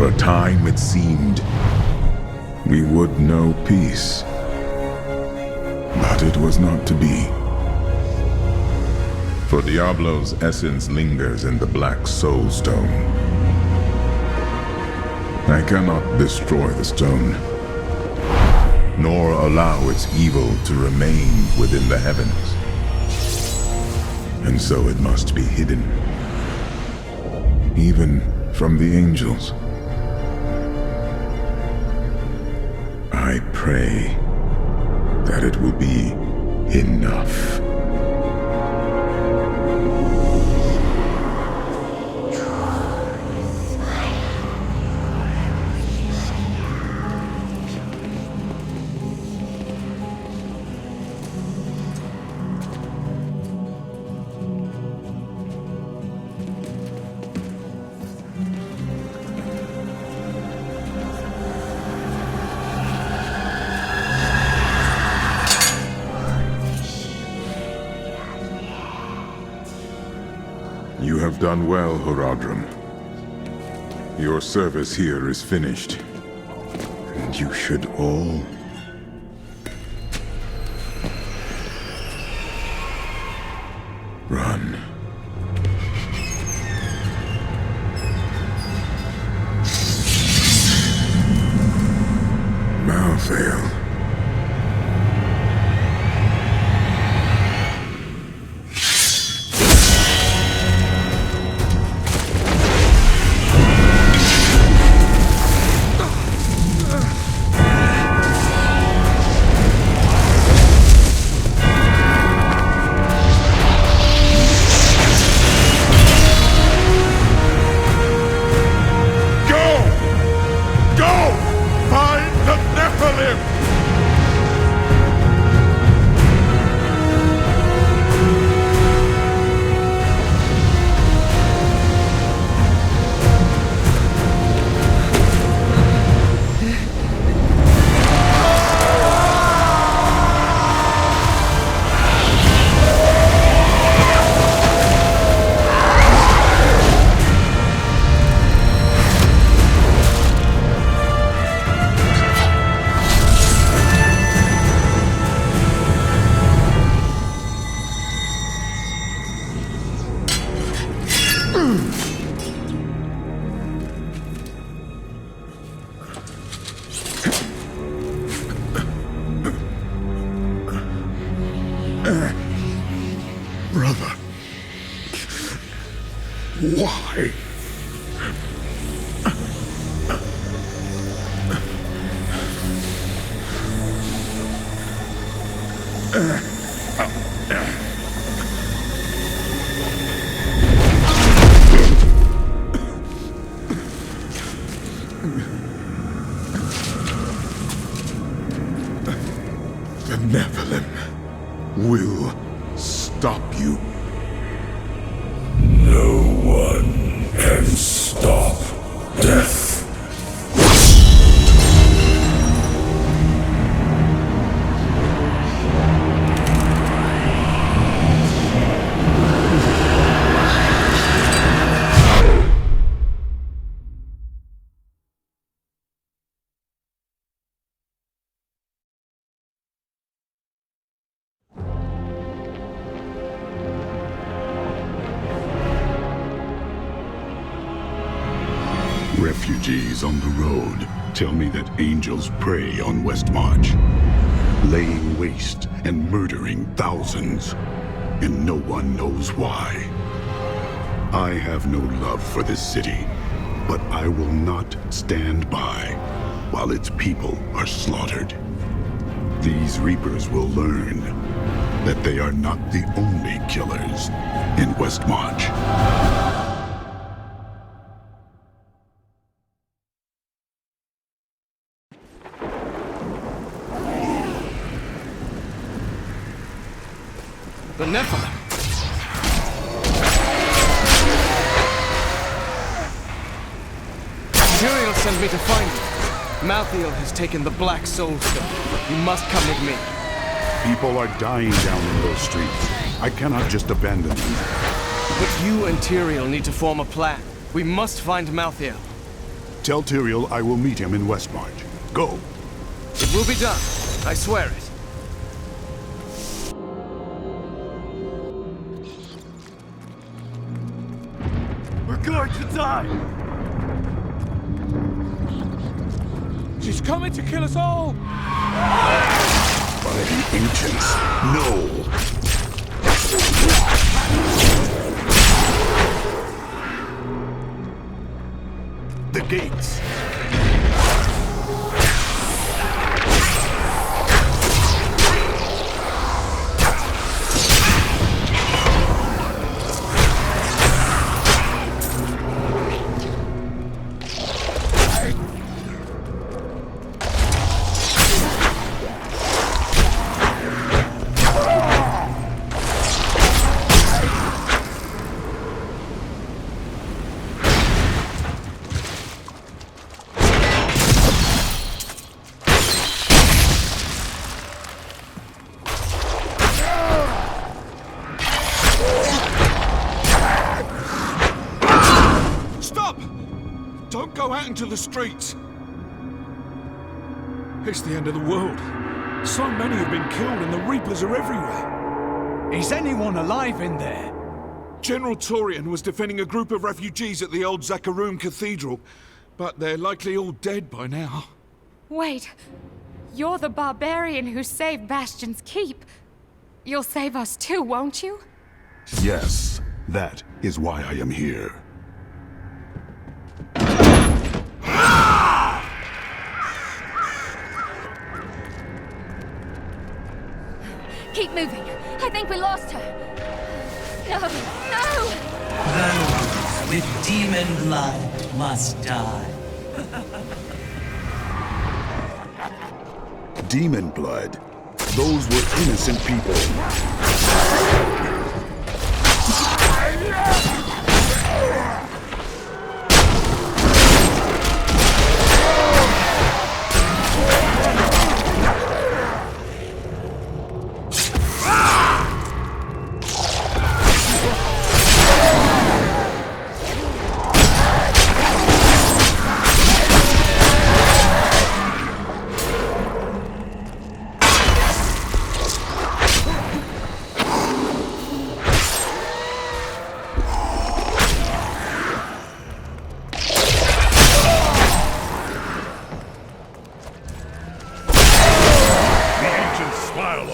For a time it seemed we would know peace. But it was not to be. For Diablo's essence lingers in the Black Soul Stone. I cannot destroy the stone, nor allow its evil to remain within the heavens. And so it must be hidden, even from the angels. I pray that it will be enough. You have done well, Horadrim. Your service here is finished, and you should all run. Malthael. Brother, why? The Nephilim will stop you. No one can stop death. Refugees on the road tell me that angels prey on Westmarch, laying waste and murdering thousands, and no one knows why. I have no love for this city, but I will not stand by while its people are slaughtered. These Reapers will learn that they are not the only killers in Westmarch. The Nephilim! Tyrael sent me to find you. Malthael has taken the Black Soul Stone. You must come with me. People are dying down in those streets. I cannot just abandon them. But you and Tyrael need to form a plan. We must find Malthael. Tell Tyrael I will meet him in Westmarch. Go! It will be done. I swear it. We're going to die! She's coming to kill us all! By the ancients, no! The gates! Don't go out into the streets! It's the end of the world. So many have been killed and the Reapers are everywhere. Is anyone alive in there? General Torian was defending a group of refugees at the old Zakharoon Cathedral, but they're likely all dead by now. Wait, you're the Barbarian who saved Bastion's Keep. You'll save us too, won't you? Yes, that is why I am here. Keep moving. I think we lost her. No, no! Those with demon blood must die. Demon blood? Those were innocent people.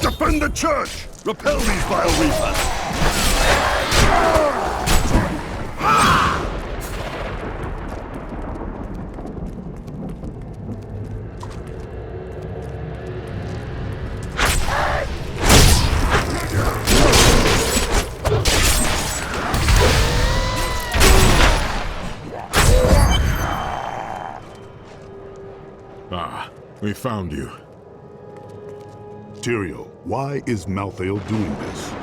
Defend the church! Repel these vile reapers! Ah, we found you. Tyrael, why is Malthael doing this?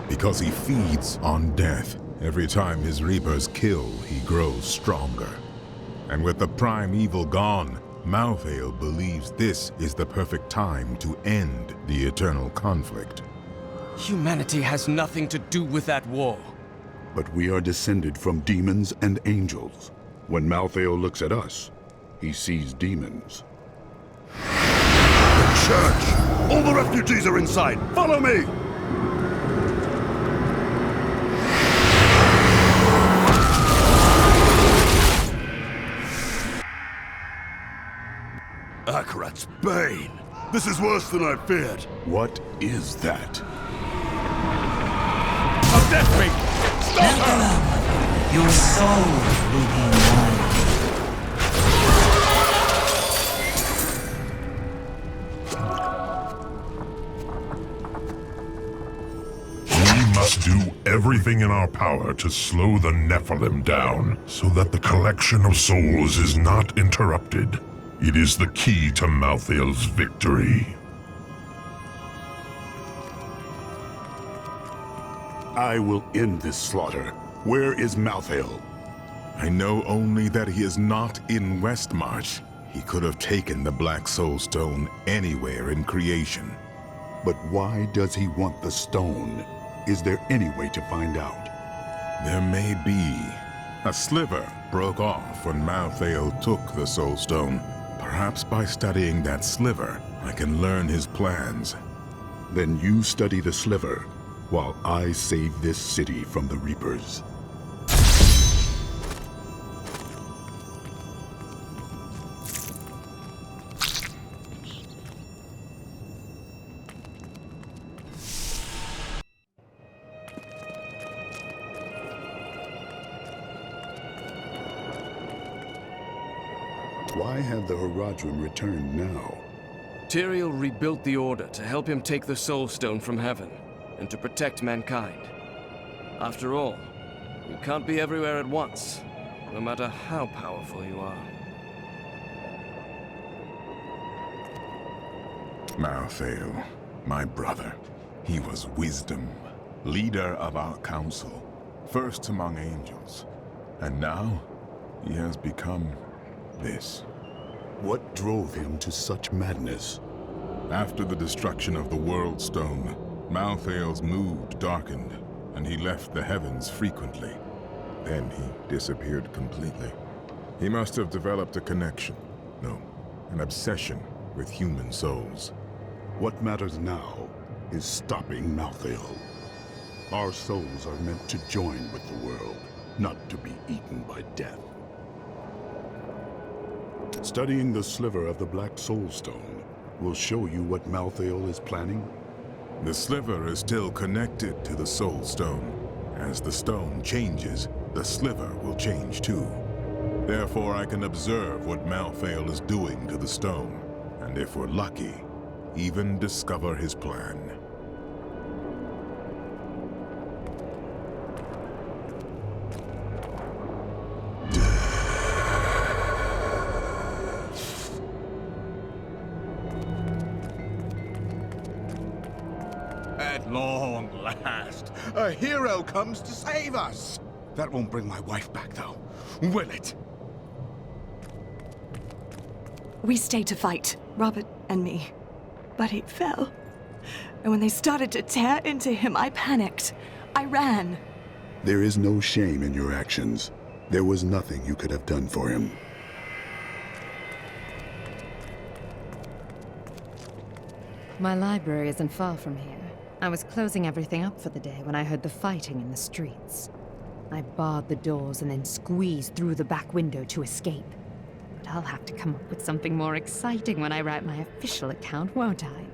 Because he feeds on death. Every time his reapers kill, he grows stronger. And with the prime evil gone, Malthael believes this is the perfect time to end the eternal conflict. Humanity has nothing to do with that war. But we are descended from demons and angels. When Malthael looks at us, he sees demons. The church! All the refugees are inside! Follow me! Akarat's bane! This is worse than I feared. What is that? A death ring! Stop her! Your soul will be mine. We must do everything in our power to slow the Nephilim down, so that the collection of souls is not interrupted. It is the key to Malthael's victory. I will end this slaughter. Where is Malthael? I know only that he is not in Westmarch. He could have taken the Black Soul Stone anywhere in creation. But why does he want the stone? Is there any way to find out? There may be, A sliver broke off when Malthael took the Soul Stone. Perhaps by studying that sliver, I can learn his plans. Then you study the sliver, while I save this city from the Reapers. Why have the Haradrim returned now? Tyrael rebuilt the Order to help him take the Soul Stone from heaven, and to protect mankind. After all, you can't be everywhere at once, no matter how powerful you are. Malthael, my brother. He was wisdom, leader of our council, first among angels. And now, he has become this. What drove him to such madness? After the destruction of the World Stone, Malthael's mood darkened, and he left the heavens frequently. Then he disappeared completely. He must have developed a connection, no, an obsession with human souls. What matters now is stopping Malthael. Our souls are meant to join with the world, not to be eaten by death. Studying the sliver of the Black Soul Stone will show you what Malthael is planning. The sliver is still connected to the Soul Stone. As the stone changes, the sliver will change too. Therefore, I can observe what Malthael is doing to the stone, and if we're lucky, even discover his plan. At long last, a hero comes to save us. That won't bring my wife back, though, will it? We stayed to fight, Robert and me. But he fell. And when they started to tear into him, I panicked. I ran. There is no shame in your actions. There was nothing you could have done for him. My library isn't far from here. I was closing everything up for the day when I heard the fighting in the streets. I barred the doors and then squeezed through the back window to escape. But I'll have to come up with something more exciting when I write my official account, won't I?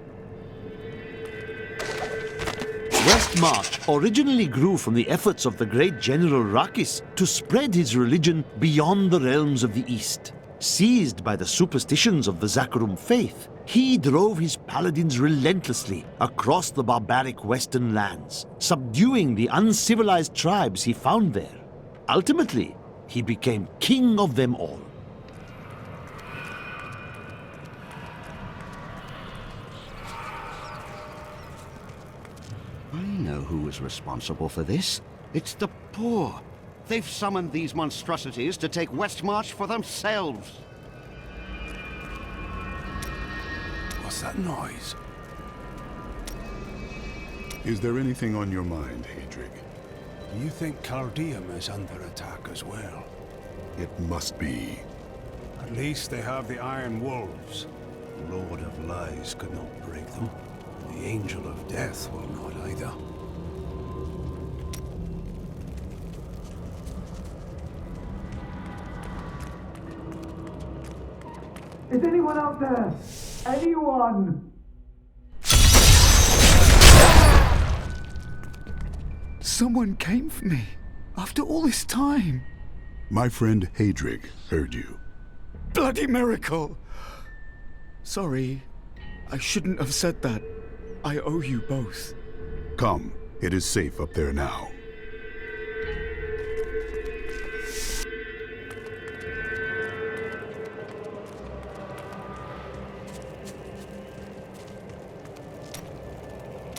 Westmarch originally grew from the efforts of the great General Rakis to spread his religion beyond the realms of the East. Seized by the superstitions of the Zakarum faith, he drove his paladins relentlessly across the barbaric western lands, subduing the uncivilized tribes he found there. Ultimately, he became king of them all. I know who was responsible for this. It's the poor. They've summoned these monstrosities to take Westmarch for themselves. What's that noise? Is there anything on your mind, Hadrig? You think Cardium is under attack as well? It must be. At least they have the Iron Wolves. The Lord of Lies could not break them. The Angel of Death will not either. Is anyone out there? Anyone? Someone came for me, after all this time. My friend Hadrig heard you. Bloody miracle! Sorry, I shouldn't have said that. I owe you both. Come, it is safe up there now.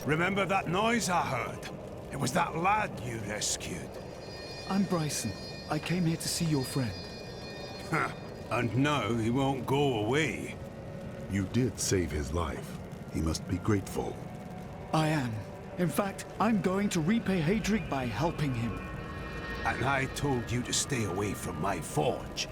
Remember that noise I heard? It was that lad you rescued. I'm Bryson. I came here to see your friend. And now he won't go away. You did save his life. He must be grateful. I am. In fact, I'm going to repay Hadrig by helping him. And I told you to stay away from my forge.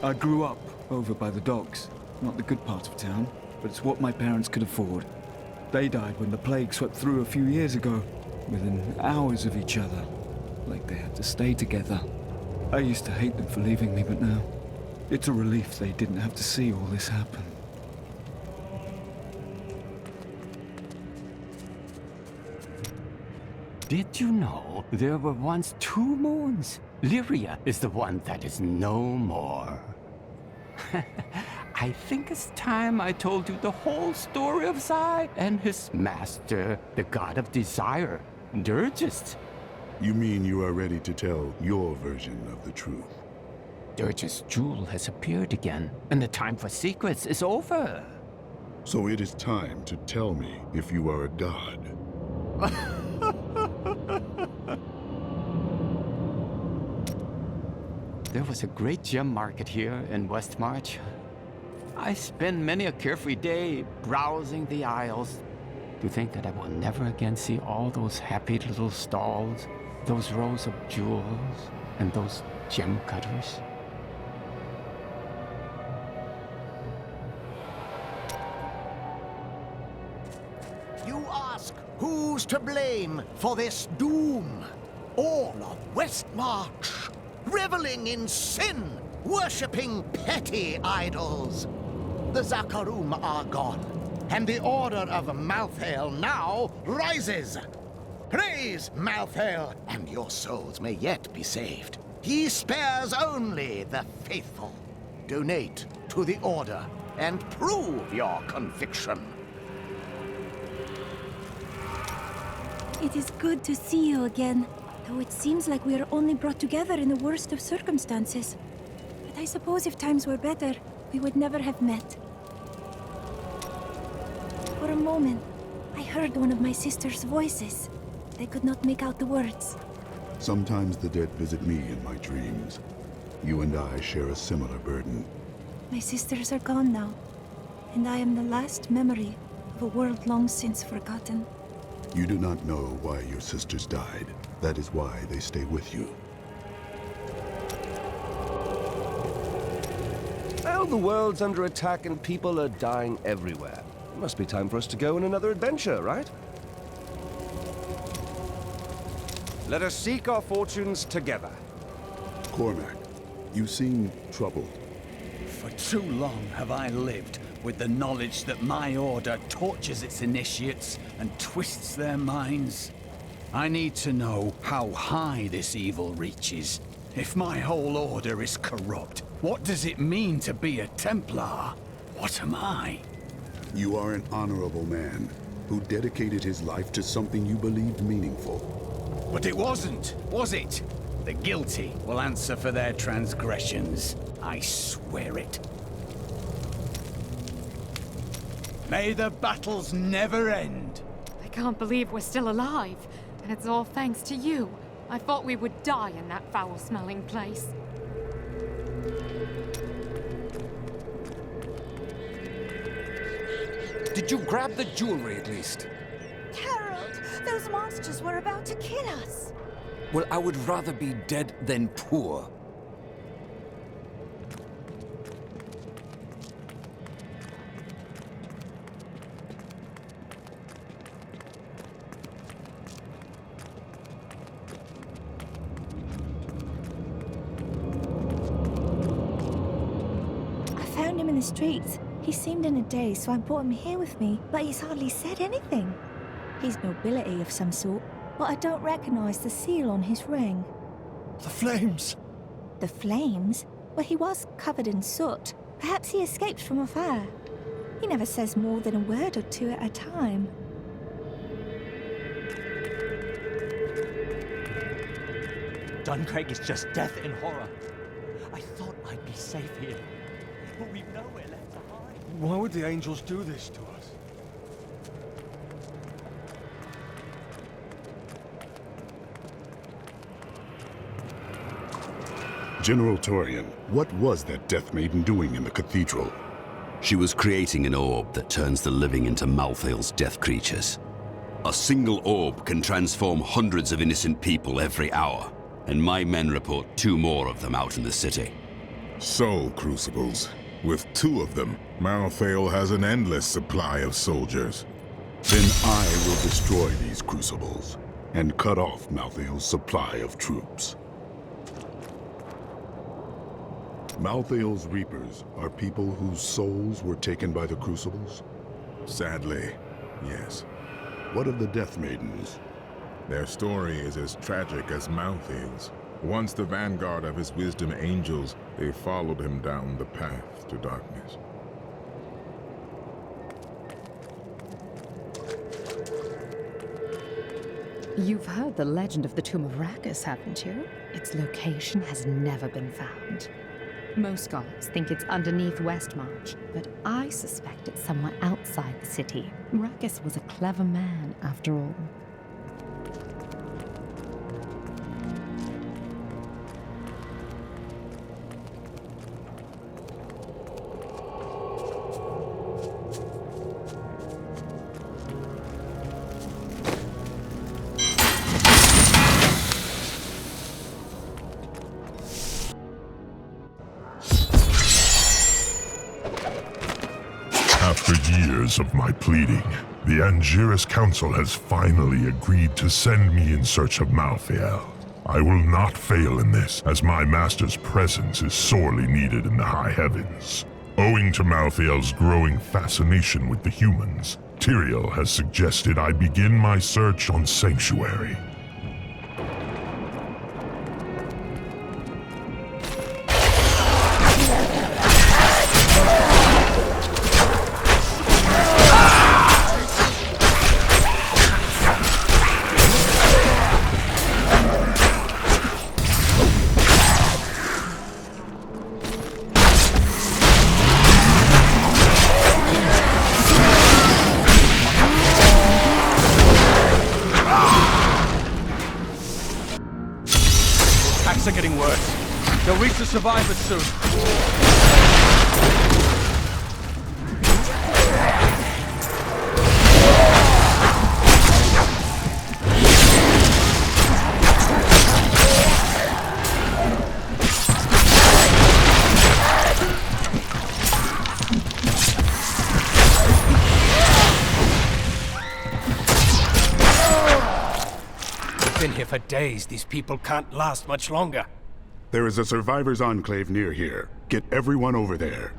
I grew up over by the docks. Not the good part of town, but it's what my parents could afford. They died when the plague swept through a few years ago, within hours of each other. Like they had to stay together. I used to hate them for leaving me, but now it's a relief they didn't have to see all this happen. Did you know there were once 2 moons? Lyria is the one that is no more. I think it's time I told you the whole story of Zai and his master, the god of desire, Dirgist. You mean you are ready to tell your version of the truth? Dirgist's jewel has appeared again, and the time for secrets is over. So it is time to tell me if you are a god. There was a great gem market here in Westmarch. I spend many a carefree day browsing the aisles. To think that I will never again see all those happy little stalls, those rows of jewels, and those gem cutters. You ask, who's to blame for this doom? All of Westmarch, reveling in sin, worshipping petty idols. The Zakarum are gone, and the Order of Malthael now rises. Praise Malthael, and your souls may yet be saved. He spares only the faithful. Donate to the Order and prove your conviction. It is good to see you again, though it seems like we are only brought together in the worst of circumstances. But I suppose if times were better, we would never have met. For a moment, I heard one of my sister's voices. I could not make out the words. Sometimes the dead visit me in my dreams. You and I share a similar burden. My sisters are gone now, and I am the last memory of a world long since forgotten. You do not know why your sisters died. That is why they stay with you. Well, the world's under attack and people are dying everywhere. It must be time for us to go on another adventure, right? Let us seek our fortunes together. Cormac, you seem troubled. For too long have I lived with the knowledge that my order tortures its initiates and twists their minds. I need to know how high this evil reaches. If my whole order is corrupt, what does it mean to be a Templar? What am I? You are an honorable man who dedicated his life to something you believed meaningful. But it wasn't, was it? The guilty will answer for their transgressions. I swear it. May the battles never end. I can't believe we're still alive. And it's all thanks to you. I thought we would die in that foul-smelling place. Did you grab the jewelry at least? Harold, those monsters were about to kill us. Well, I would rather be dead than poor. I found him in the streets. He seemed in a daze, so I brought him here with me, but he's hardly said anything. He's nobility of some sort, but I don't recognize the seal on his ring. The flames! The flames? Well, he was covered in soot. Perhaps he escaped from a fire. He never says more than a word or two at a time. Duncraig is just death and horror. I thought I'd be safe here, but we've nowhere left to hide. Why would the angels do this to us? General Torian, what was that Death Maiden doing in the cathedral? She was creating an orb that turns the living into Malthael's death creatures. A single orb can transform hundreds of innocent people every hour, and my men report 2 more of them out in the city. Soul crucibles. With 2 of them, Malthael has an endless supply of soldiers. Then I will destroy these crucibles and cut off Malthael's supply of troops. Malthael's Reapers are people whose souls were taken by the crucibles? Sadly, yes. What of the Death Maidens? Their story is as tragic as Malthael's. Once the vanguard of his wisdom angels, they followed him down the path to darkness. You've heard the legend of the Tomb of Rakkus, haven't you? Its location has never been found. Most scholars think it's underneath Westmarch, but I suspect it's somewhere outside the city. Rakkus was a clever man, after all. After years of my pleading, the Angiris Council has finally agreed to send me in search of Malthael. I will not fail in this, as my master's presence is sorely needed in the high heavens. Owing to Malthael's growing fascination with the humans, Tyrael has suggested I begin my search on Sanctuary. Are getting worse. They'll reach the survivors soon. Been here for days. These people can't last much longer. There is a survivors' enclave near here. Get everyone over there.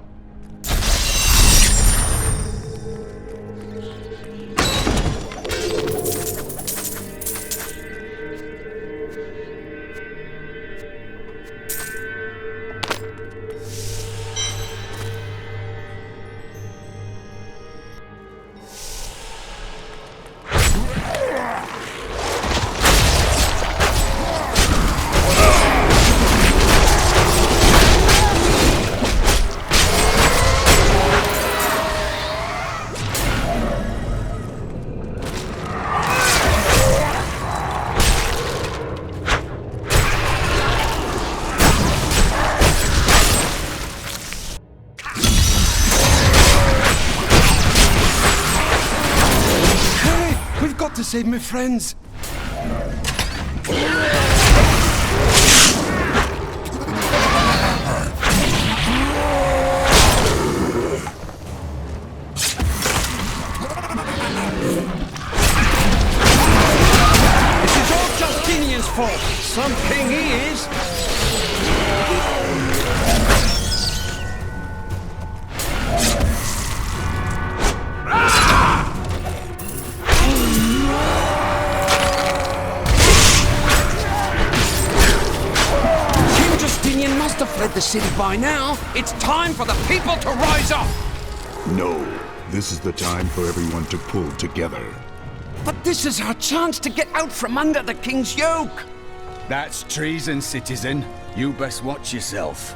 To save my friends. This is all Justinian's fault. Some king he is. Have fled the city by now. It's time for the people to rise up. No, this is the time for everyone to pull together. But this is our chance to get out from under the king's yoke. That's treason, citizen. You best watch yourself.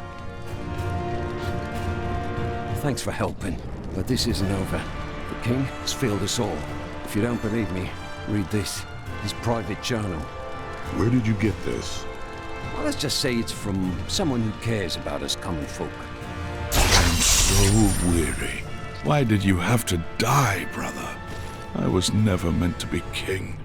Thanks for helping, but this isn't over. The king has failed us all. If you don't believe me, read this. His private journal. Where did you get this? Well, let's just say it's from someone who cares about us common folk. I'm so weary. Why did you have to die, brother? I was never meant to be king.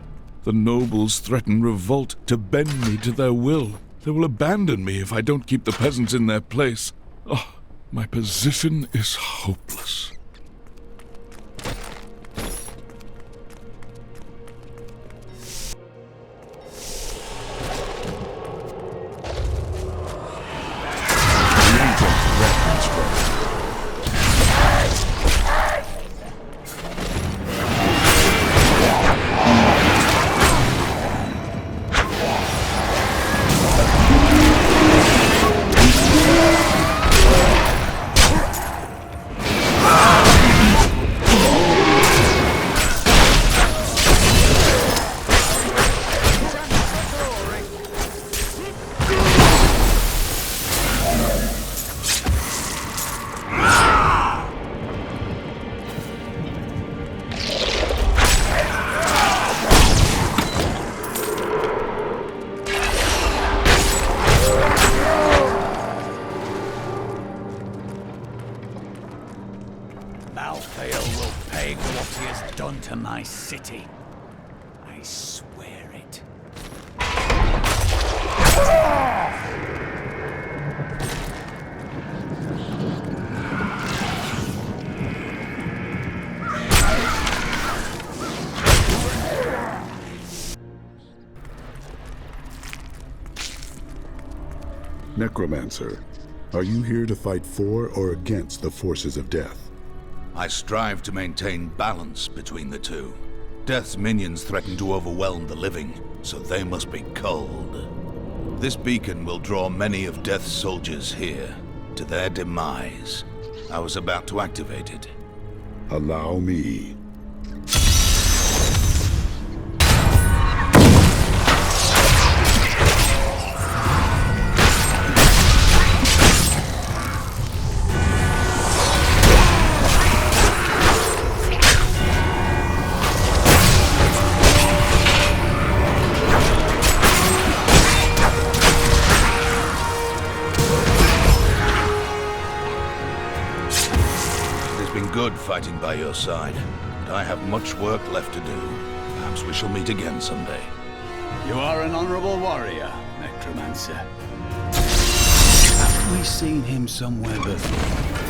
The nobles threaten revolt to bend me to their will. They will abandon me if I don't keep the peasants in their place. Oh, my position is hopeless. To my city. I swear it. Necromancer, are you here to fight for or against the forces of death? I strive to maintain balance between the two. Death's minions threaten to overwhelm the living, so they must be culled. This beacon will draw many of Death's soldiers here, to their demise. I was about to activate it. Allow me. Good fighting by your side, but I have much work left to do. Perhaps we shall meet again someday. You are an honorable warrior, Necromancer. Have we seen him somewhere before?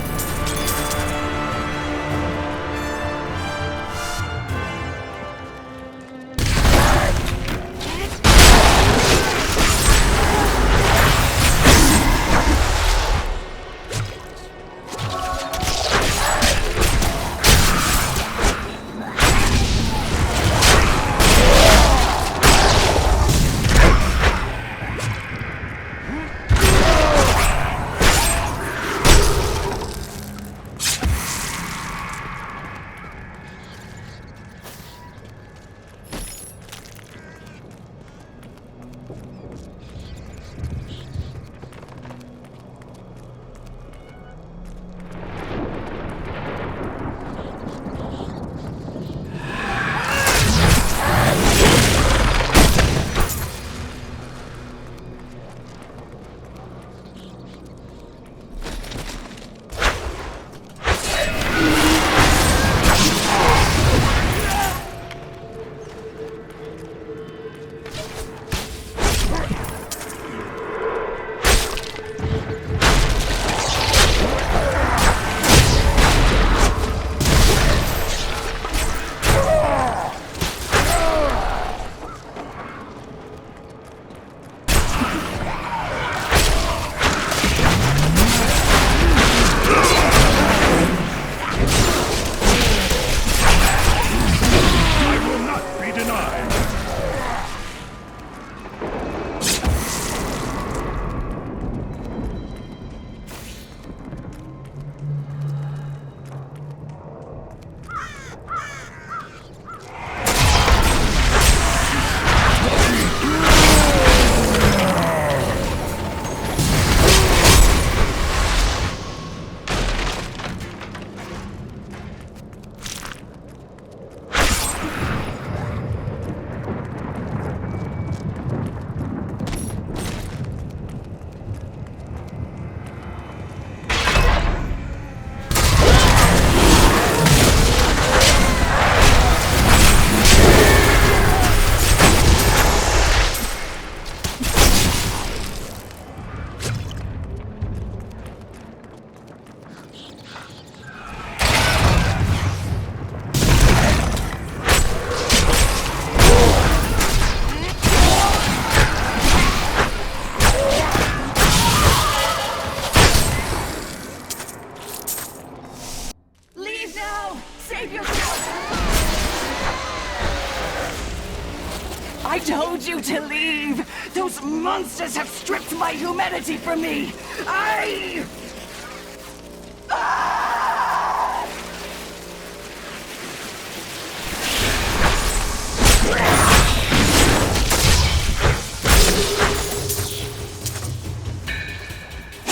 monsters have stripped my humanity from me!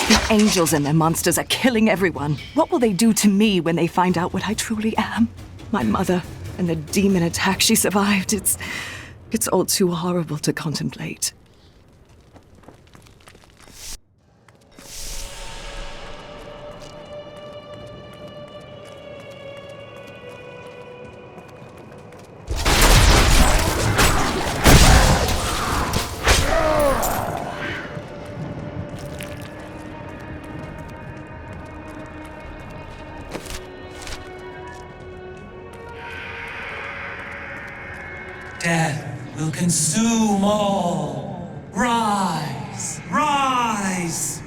The angels and their monsters are killing everyone. What will they do to me when they find out what I truly am? My mother and the demon attack she survived. It's all too horrible to contemplate. Death will consume all. Rise! Rise!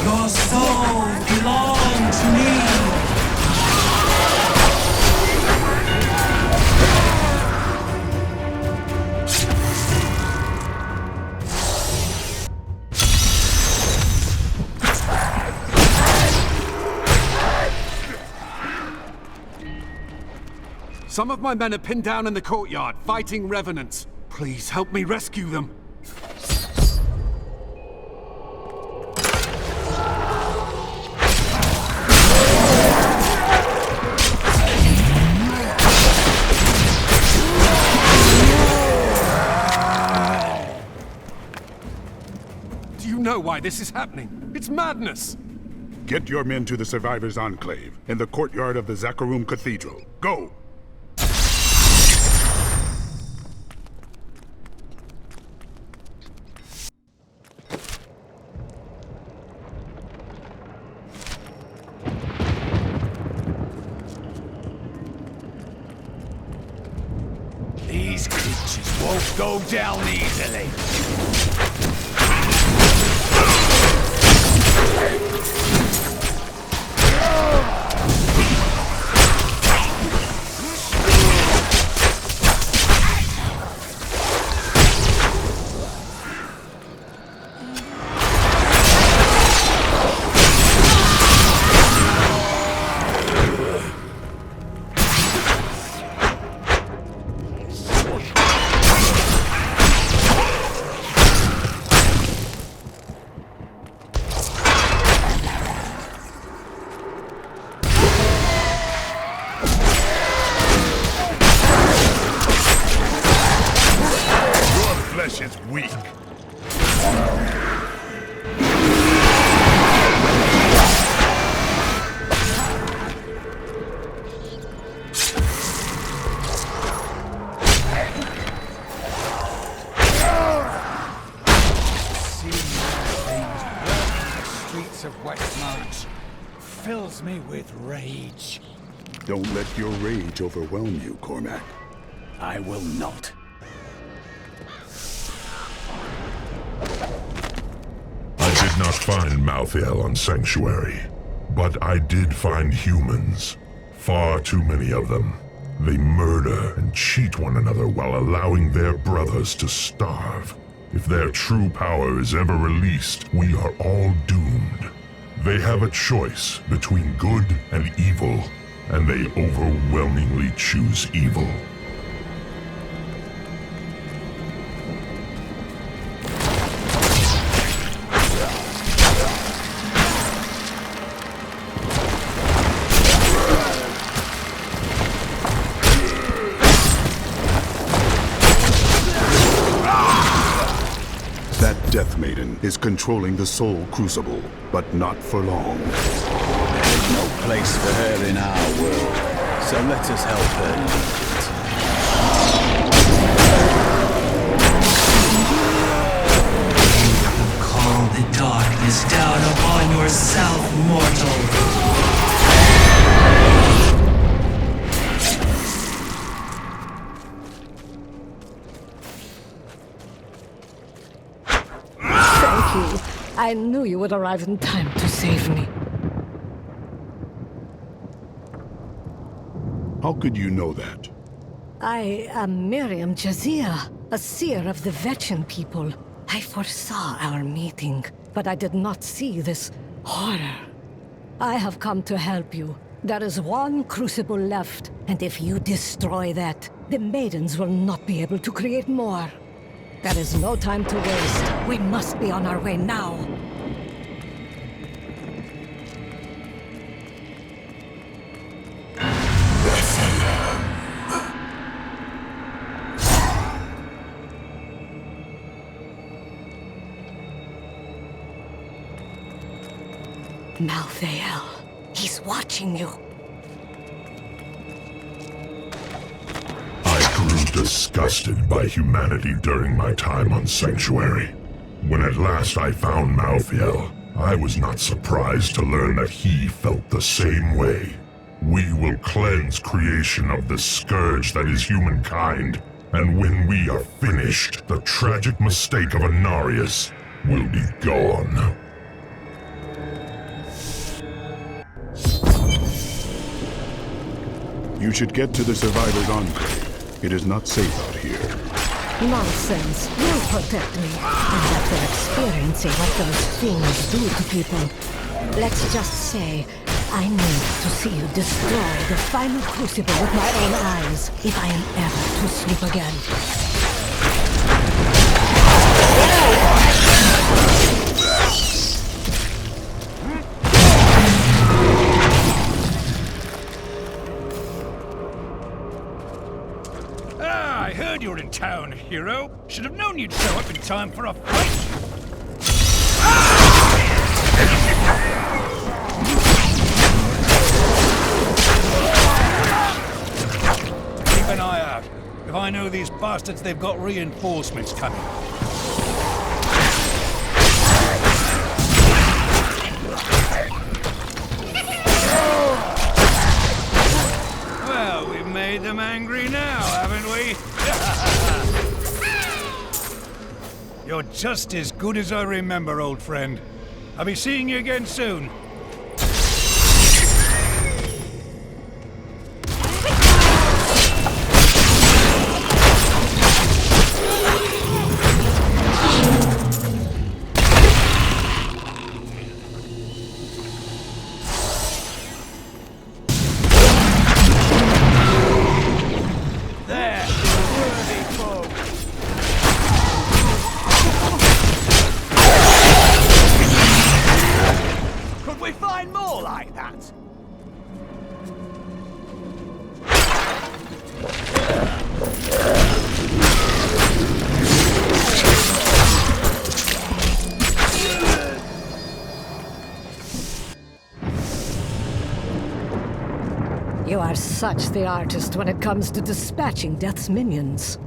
Your soul belongs to me! Some of my men are pinned down in the courtyard, fighting revenants. Please help me rescue them. Do you know why this is happening? It's madness! Get your men to the Survivors' Enclave, in the courtyard of the Zakharum Cathedral. Go! These creatures won't go down easily. Is weak. Streets of Westmarch fills me with rage. Don't let your rage overwhelm you, Cormac. I will not. I did not find Malthael on Sanctuary, but I did find humans. Far too many of them. They murder and cheat one another while allowing their brothers to starve. If their true power is ever released, we are all doomed. They have a choice between good and evil, and they overwhelmingly choose evil. Death Maiden is controlling the Soul Crucible, but not for long. There's no place for her in our world, so let us help her You call the darkness down upon yourself, mortal. I knew you would arrive in time to save me. How could you know that? I am Miriam Jazia, a seer of the Vetchin people. I foresaw our meeting, but I did not see this horror. I have come to help you. There is one crucible left, and if you destroy that, the maidens will not be able to create more. There is no time to waste. We must be on our way now. Malthael, he's watching you. I grew disgusted by humanity during my time on Sanctuary. When at last I found Malthael, I was not surprised to learn that he felt the same way. We will cleanse creation of the scourge that is humankind, and when we are finished, the tragic mistake of Anarius will be gone. You should get to the survivors' enclave. It is not safe out here. Nonsense. You'll protect me. And after experiencing what those things do to people, let's just say, I need to see you destroy the final crucible with my own eyes if I am ever to sleep again. I heard you were in town, hero. Should have known you'd show up in time for a fight. Keep an eye out. If I know these bastards, they've got reinforcements coming. Well, we've made them angry now, haven't we? You're just as good as I remember, old friend. I'll be seeing you again soon. You are such the artist when it comes to dispatching Death's minions.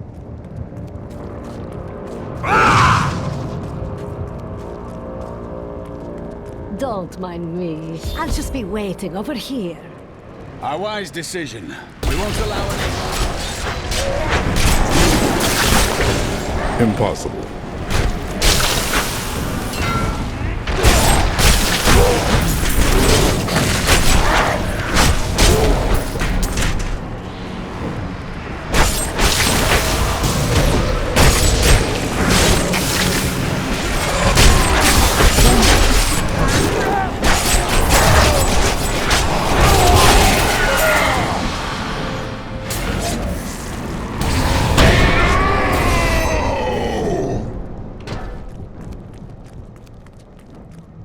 Don't mind me. I'll just be waiting over here. A wise decision. We won't allow any... Impossible.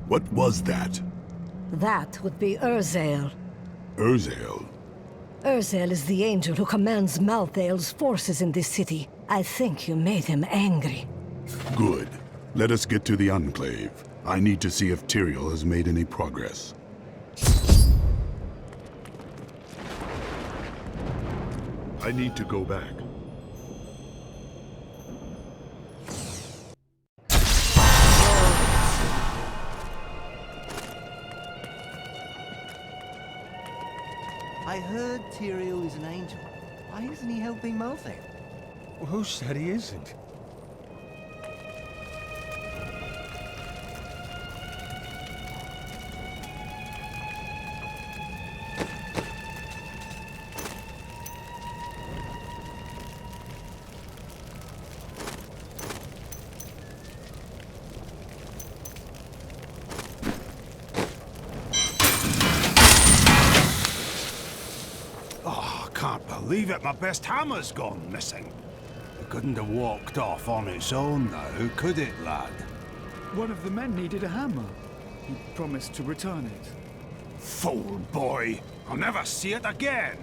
What was that? That would be Urzael. Urzael? Urzael is the angel who commands Malthael's forces in this city. I think you made him angry. Good. Let us get to the Enclave. I need to see if Tyrael has made any progress. I need to go back. I heard Tyrael is an angel. Why isn't he helping Malthael? Well, who said he isn't? believe it, my best hammer's gone missing. It couldn't have walked off on its own now, could it, lad? One of the men needed a hammer. He promised to return it. Fool boy! I'll never see it again!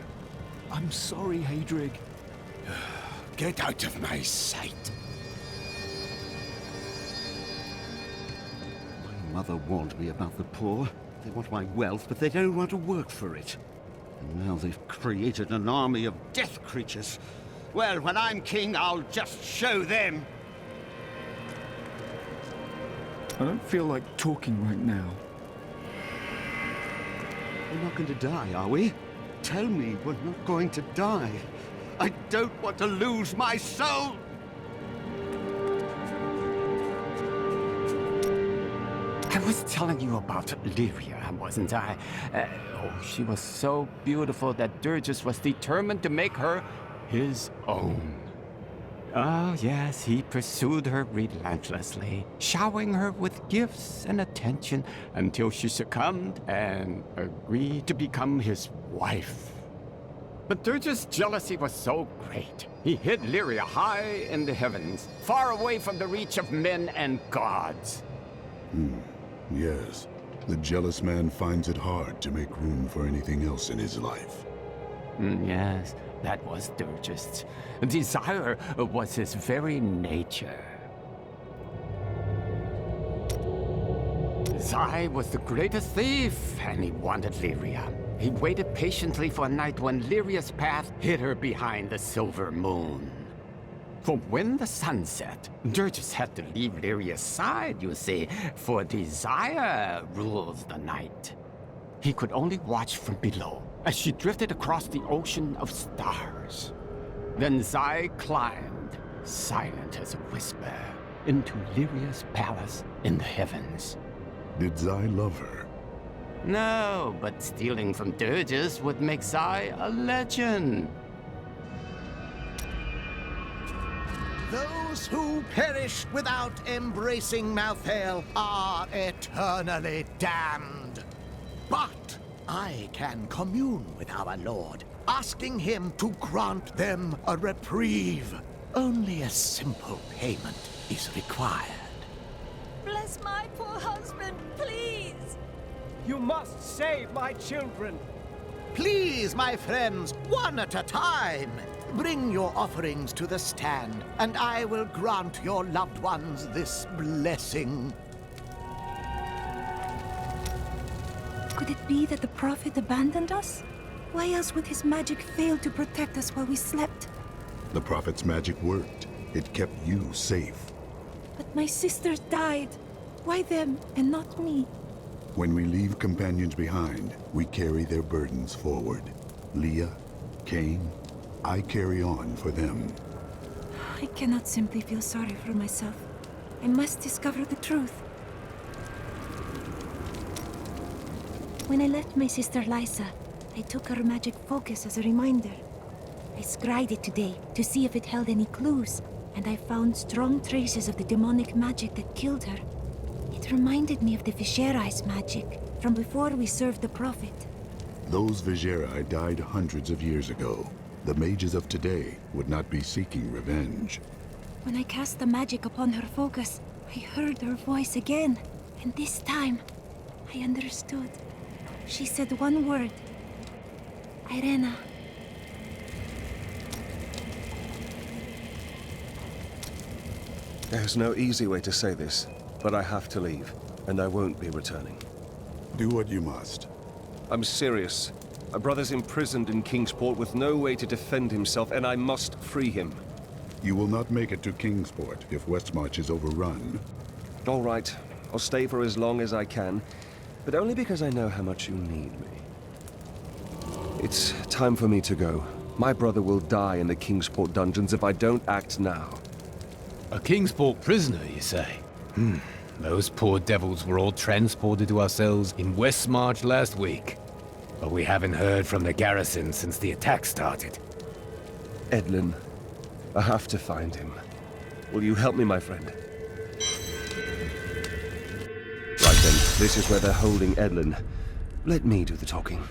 I'm sorry, Hadrig. Get out of my sight! My mother warned me about the poor. They want my wealth, but they don't want to work for it. And now they've created an army of death creatures. Well, when I'm king, I'll just show them! I don't feel like talking right now. We're not going to die, are we? Tell me we're not going to die. I don't want to lose my soul! I was telling you about Lyria, wasn't I? She was so beautiful that Durgis was determined to make her his own. Oh, yes, he pursued her relentlessly, showering her with gifts and attention until she succumbed and agreed to become his wife. But Durgis' jealousy was so great, he hid Lyria high in the heavens, far away from the reach of men and gods. Yes. The jealous man finds it hard to make room for anything else in his life. Yes, that was Durgis. Desire was his very nature. Zai was the greatest thief, and he wanted Lyria. He waited patiently for a night when Lyria's path hid her behind the silver moon. For when the sun set, Durgis had to leave Lyria's side, you see, for desire rules the night. He could only watch from below as she drifted across the ocean of stars. Then Zai climbed, silent as a whisper, into Lyria's palace in the heavens. Did Zai love her? No, but stealing from Durgis would make Zai a legend. Those who perish without embracing Malthael are eternally damned. But I can commune with our Lord, asking him to grant them a reprieve. Only a simple payment is required. Bless my poor husband, please! You must save my children! Please, my friends, one at a time! Bring your offerings to the stand, and I will grant your loved ones this blessing. Could it be that the Prophet abandoned us? Why else would his magic fail to protect us while we slept? The Prophet's magic worked. It kept you safe. But my sisters died. Why them and not me? When we leave companions behind, we carry their burdens forward. Leah, Cain, I carry on for them. I cannot simply feel sorry for myself. I must discover the truth. When I left my sister Lysa, I took her magic focus as a reminder. I scryed it today to see if it held any clues, and I found strong traces of the demonic magic that killed her. It reminded me of the Viserai's magic from before we served the Prophet. Those Viserai died hundreds of years ago. The mages of today would not be seeking revenge. When I cast the magic upon her focus, I heard her voice again, and this time, I understood. She said one word. Irena. There's no easy way to say this, but I have to leave, and I won't be returning. Do what you must. I'm serious. My brother's imprisoned in Kingsport with no way to defend himself, and I must free him. You will not make it to Kingsport if Westmarch is overrun. All right. I'll stay for as long as I can, but only because I know how much you need me. It's time for me to go. My brother will die in the Kingsport dungeons if I don't act now. A Kingsport prisoner, you say? Those poor devils were all transported to our cells in Westmarch last week. But we haven't heard from the garrison since the attack started. Edlin, I have to find him. Will you help me, my friend? Right then, this is where they're holding Edlin. Let me do the talking.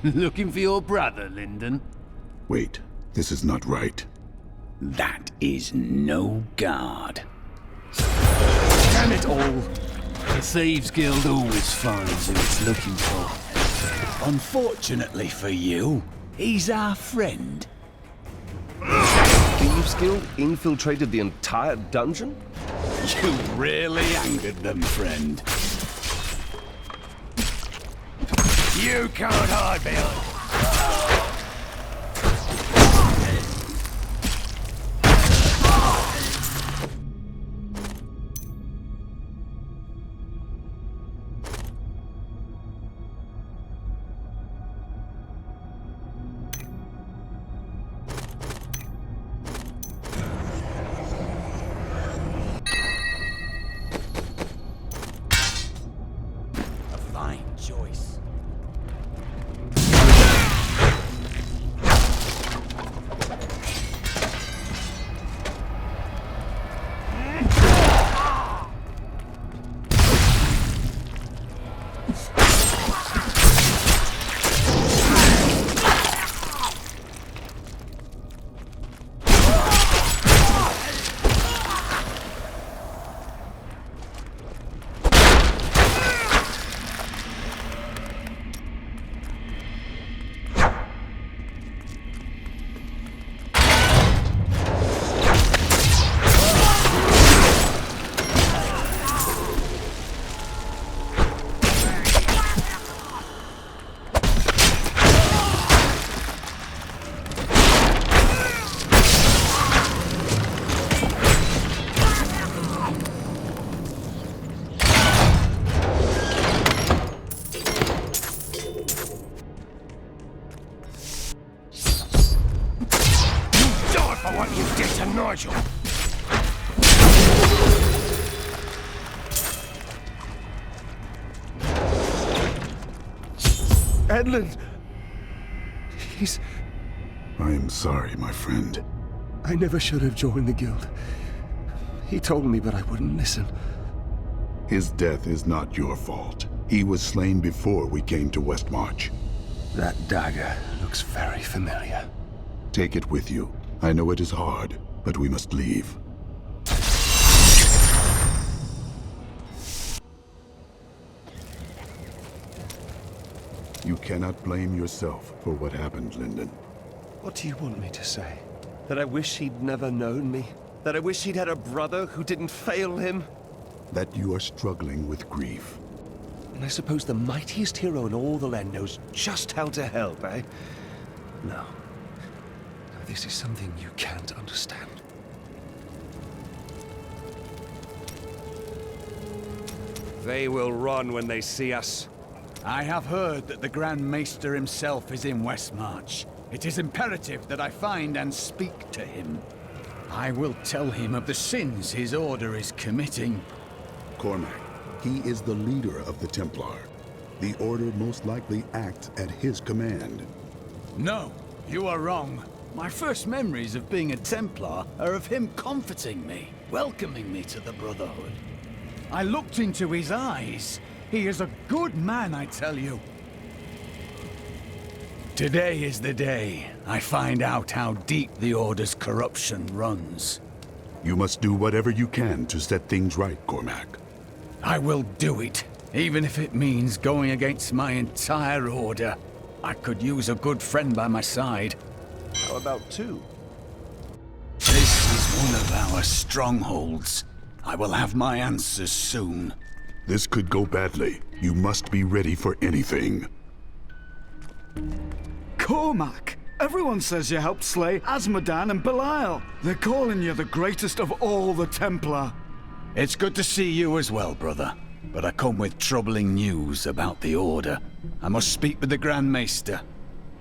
Looking for your brother, Lyndon? Wait, this is not right. That is no guard. Damn it all! The Thieves Guild always finds who it's looking for. Unfortunately for you, he's our friend. Thieves Guild infiltrated the entire dungeon? You really angered them, friend. You can't hide behind. Edmund! He's... I am sorry, my friend. I never should have joined the guild. He told me, but I wouldn't listen. His death is not your fault. He was slain before we came to Westmarch. That dagger looks very familiar. Take it with you. I know it is hard, but we must leave. You cannot blame yourself for what happened, Lyndon. What do you want me to say? That I wish he'd never known me? That I wish he'd had a brother who didn't fail him? That you are struggling with grief. And I suppose the mightiest hero in all the land knows just how to help, eh? No. This is something you can't understand. They will run when they see us. I have heard that the Grand Maester himself is in Westmarch. It is imperative that I find and speak to him. I will tell him of the sins his order is committing. Cormac, he is the leader of the Templar. The Order most likely acts at his command. No, you are wrong. My first memories of being a Templar are of him comforting me, welcoming me to the Brotherhood. I looked into his eyes. He is a good man, I tell you. Today is the day I find out how deep the Order's corruption runs. You must do whatever you can to set things right, Cormac. I will do it, even if it means going against my entire Order. I could use a good friend by my side. How about two? This is one of our strongholds. I will have my answers soon. This could go badly. You must be ready for anything. Cormac! Everyone says you helped slay Azmodan and Belial. They're calling you the greatest of all the Templar. It's good to see you as well, brother. But I come with troubling news about the Order. I must speak with the Grand Maester.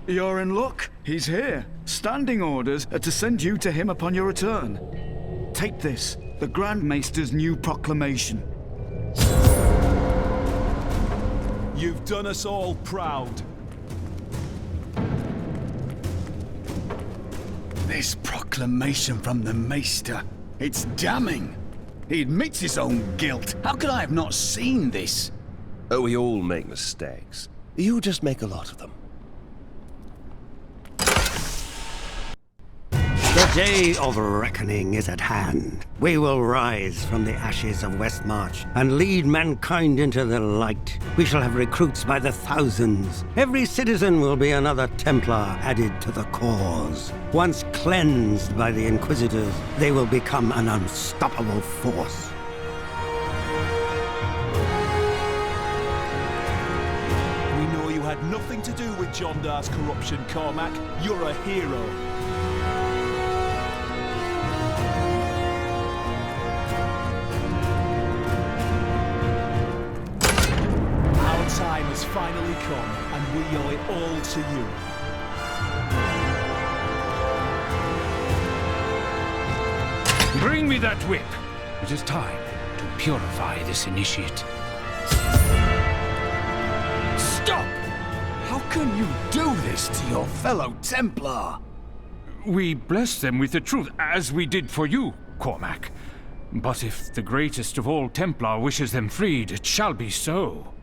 You're in luck. He's here. Standing orders are to send you to him upon your return. Take this, the Grand Maester's new proclamation. You've done us all proud. This proclamation from the Maester, it's damning. He admits his own guilt. How could I have not seen this? Oh, we all make mistakes. You just make a lot of them. day of reckoning is at hand. We will rise from the ashes of Westmarch and lead mankind into the light. We shall have recruits by the thousands. Every citizen will be another Templar added to the cause. Once cleansed by the Inquisitors, they will become an unstoppable force. We know you had nothing to do with John Dar's corruption, Cormac. You're a hero. Our time has finally come, and we owe it all to you. Bring me that whip. It is time to purify this initiate. Stop! How can you do this to your fellow Templar? We bless them with the truth, as we did for you, Cormac. But if the greatest of all Templar wishes them freed, it shall be so.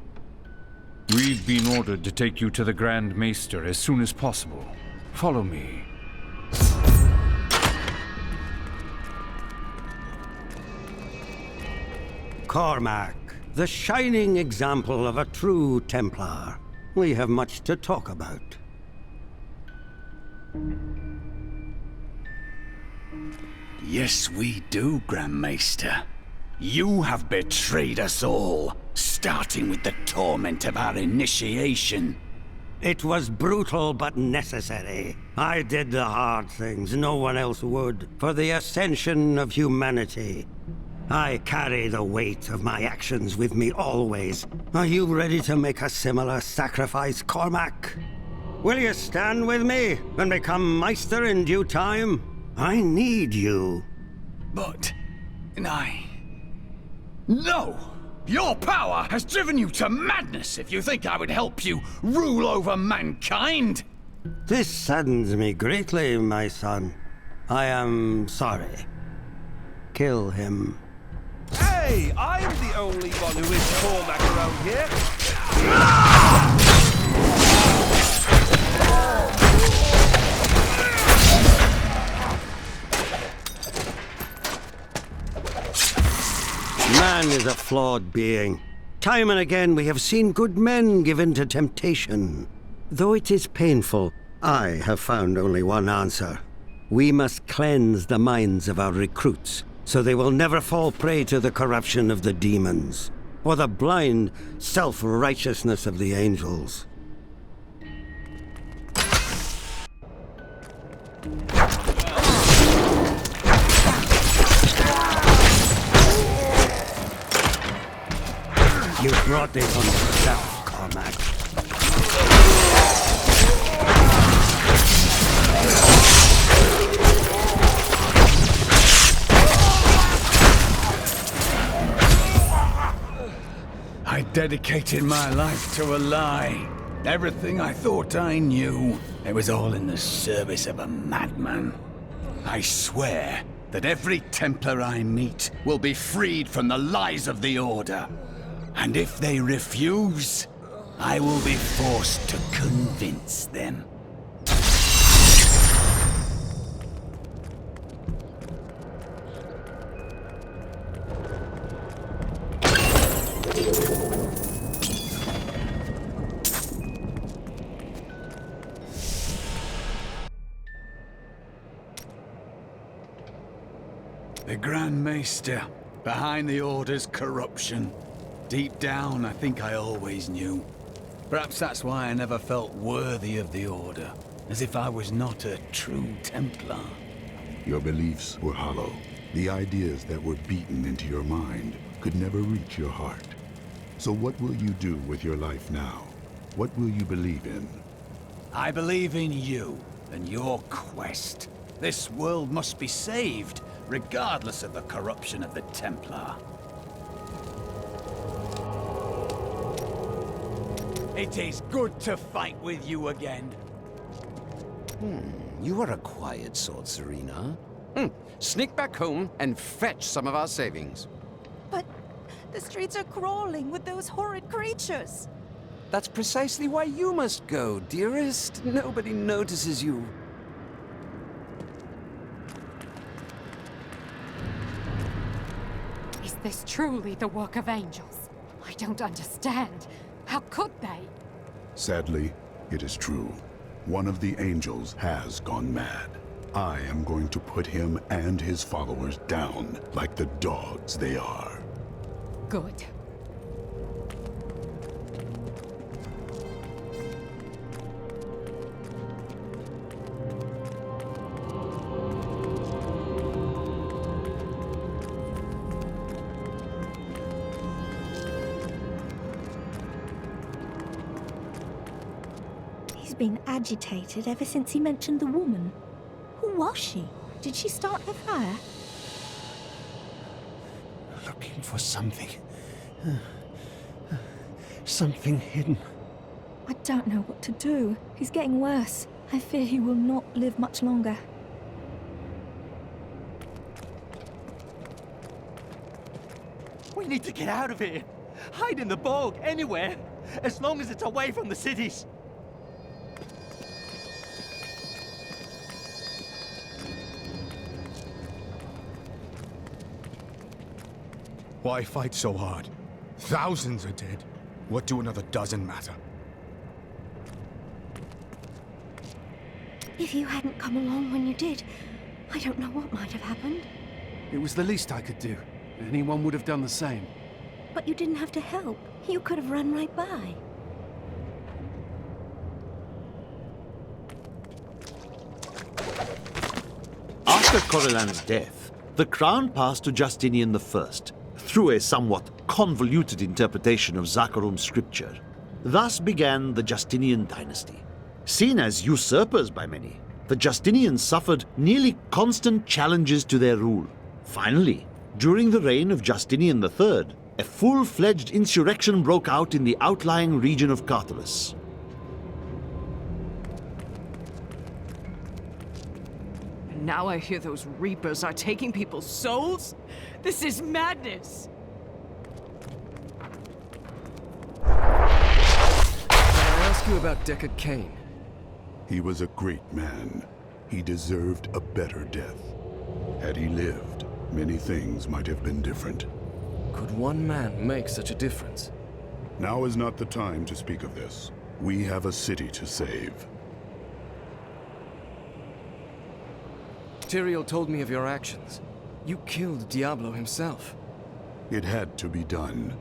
We've been ordered to take you to the Grand Maester as soon as possible. Follow me. Cormac, the shining example of a true Templar. We have much to talk about. Yes, we do, Grand Maester. You have betrayed us all, starting with the torment of our initiation. It was brutal but necessary. I did the hard things no one else would, for the ascension of humanity. I carry the weight of my actions with me always. Are you ready to make a similar sacrifice, Cormac? Will you stand with me and become Meister in due time? I need you. But... No! Your power has driven you to madness if you think I would help you rule over mankind! This saddens me greatly, my son. I am sorry. Kill him. Hey, I'm the only one who is Cormac around here. Man is a flawed being. Time and again we have seen good men given to temptation. Though it is painful, I have found only one answer. We must cleanse the minds of our recruits, so they will never fall prey to the corruption of the demons, or the blind self-righteousness of the angels. You brought this on yourself, Cormac. I dedicated my life to a lie. Everything I thought I knew, it was all in the service of a madman. I swear that every Templar I meet will be freed from the lies of the Order. And if they refuse, I will be forced to convince them. The Grand Maester, behind the Order's corruption. Deep down, I think I always knew. Perhaps that's why I never felt worthy of the Order, as if I was not a true Templar. Your beliefs were hollow. The ideas that were beaten into your mind could never reach your heart. So what will you do with your life now? What will you believe in? I believe in you and your quest. This world must be saved, regardless of the corruption of the Templar. It is good to fight with you again. You are a quiet sort, Serena. Sneak back home and fetch some of our savings. But the streets are crawling with those horrid creatures. That's precisely why you must go, dearest. Nobody notices you. this truly the work of angels? I don't understand. How could they? Sadly, it is true. One of the angels has gone mad. I am going to put him and his followers down like the dogs they are. Good. He's been agitated ever since he mentioned the woman. Who was she? Did she start the fire? Looking for something. Something hidden. I don't know what to do. He's getting worse. I fear he will not live much longer. We need to get out of here. Hide in the bog, anywhere. As long as it's away from the cities. Why fight so hard? Thousands are dead. What do another dozen matter? If you hadn't come along when you did, I don't know what might have happened. It was the least I could do. Anyone would have done the same. But you didn't have to help. You could have run right by. After Corellan's death, the crown passed to Justinian I, through a somewhat convoluted interpretation of Zakharum's scripture. Thus began the Justinian dynasty. Seen as usurpers by many, the Justinians suffered nearly constant challenges to their rule. Finally, during the reign of Justinian III, a full-fledged insurrection broke out in the outlying region of Tartarus. And now I hear those Reapers are taking people's souls? This is madness! Can I ask you about Deckard Cain? He was a great man. He deserved a better death. Had he lived, many things might have been different. Could one man make such a difference? Now is not the time to speak of this. We have a city to save. Tyrael told me of your actions. You killed Diablo himself. It had to be done.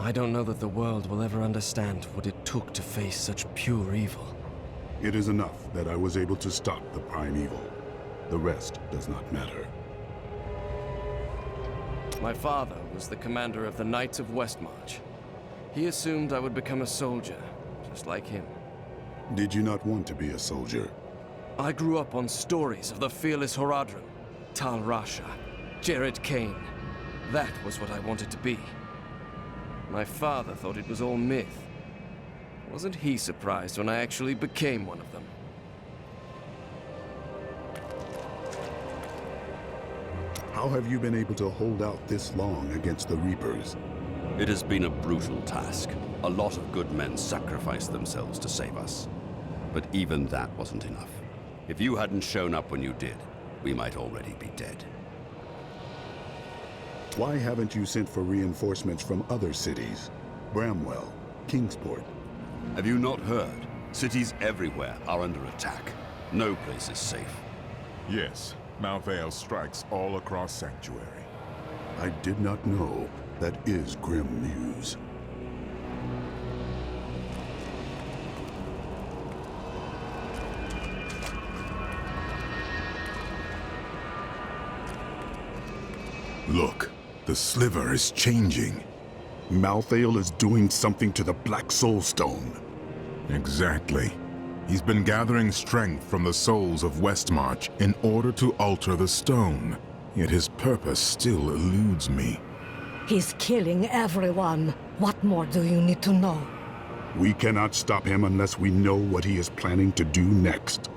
I don't know that the world will ever understand what it took to face such pure evil. It is enough that I was able to stop the prime evil. The rest does not matter. My father was the commander of the Knights of Westmarch. He assumed I would become a soldier, just like him. Did you not want to be a soldier? I grew up on stories of the fearless Horadrim, Tal Rasha, Jared Cain. That was what I wanted to be. My father thought it was all myth. Wasn't he surprised when I actually became one of them? How have you been able to hold out this long against the Reapers? It has been a brutal task. A lot of good men sacrificed themselves to save us. But even that wasn't enough. If you hadn't shown up when you did, we might already be dead. Why haven't you sent for reinforcements from other cities? Bramwell, Kingsport. Have you not heard? Cities everywhere are under attack. No place is safe. Yes, Malvale strikes all across Sanctuary. I did not know. That is grim news. Look, the sliver is changing. Malthael is doing something to the Black Soul Stone. Exactly. He's been gathering strength from the souls of Westmarch in order to alter the stone. Yet his purpose still eludes me. He's killing everyone. What more do you need to know? We cannot stop him unless we know what he is planning to do next.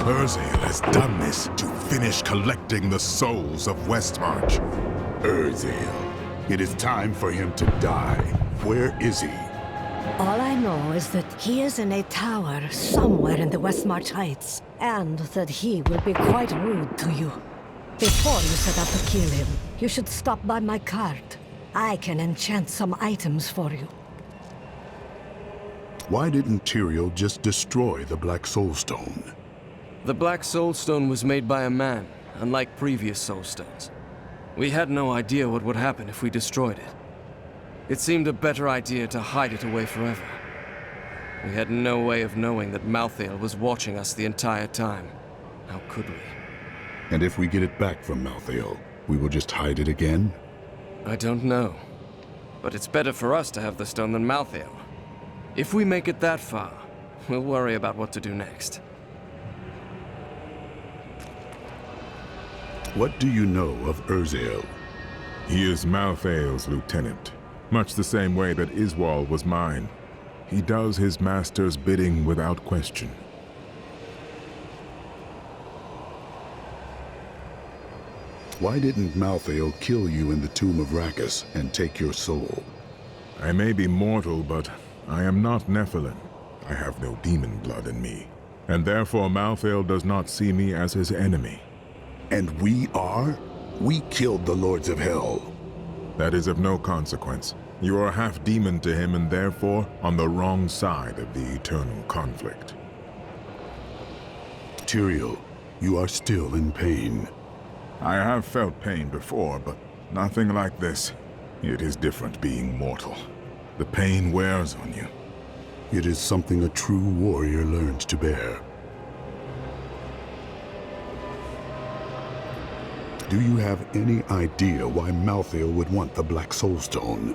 Urzael has done this to finish collecting the souls of Westmarch. Urzael. It is time for him to die. Where is he? All I know is that he is in a tower somewhere in the Westmarch Heights, and that he will be quite rude to you. Before you set out to kill him, you should stop by my cart. I can enchant some items for you. Why didn't Tyrael just destroy the Black Soulstone? The Black Soulstone was made by a man, unlike previous Soulstones. We had no idea what would happen if we destroyed it. It seemed a better idea to hide it away forever. We had no way of knowing that Malthael was watching us the entire time. How could we? And if we get it back from Malthael, we will just hide it again? I don't know. But it's better for us to have the stone than Malthael. If we make it that far, we'll worry about what to do next. What do you know of Urzael? He is Malthael's lieutenant, much the same way that Iswal was mine. He does his master's bidding without question. Why didn't Malthael kill you in the tomb of Rakkus and take your soul? I may be mortal, but I am not Nephilim. I have no demon blood in me, and therefore Malthael does not see me as his enemy. And we are? We killed the Lords of Hell. That is of no consequence. You are half demon to him and therefore on the wrong side of the eternal conflict. Tyrael, you are still in pain. I have felt pain before, but nothing like this. It is different being mortal. The pain wears on you. It is something a true warrior learns to bear. Do you have any idea why Malthael would want the Black Soulstone?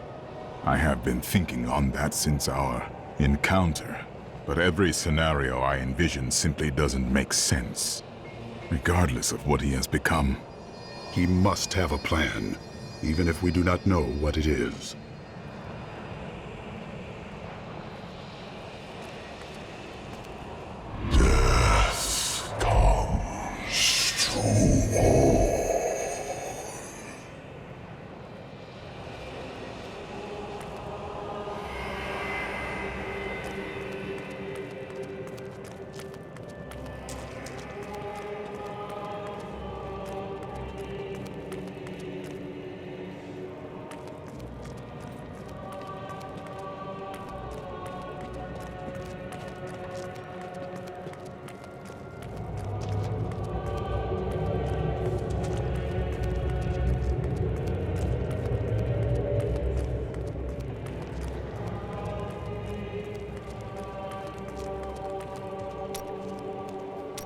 I have been thinking on that since our encounter, but every scenario I envision simply doesn't make sense, regardless of what he has become. He must have a plan, even if we do not know what it is. Death comes to all.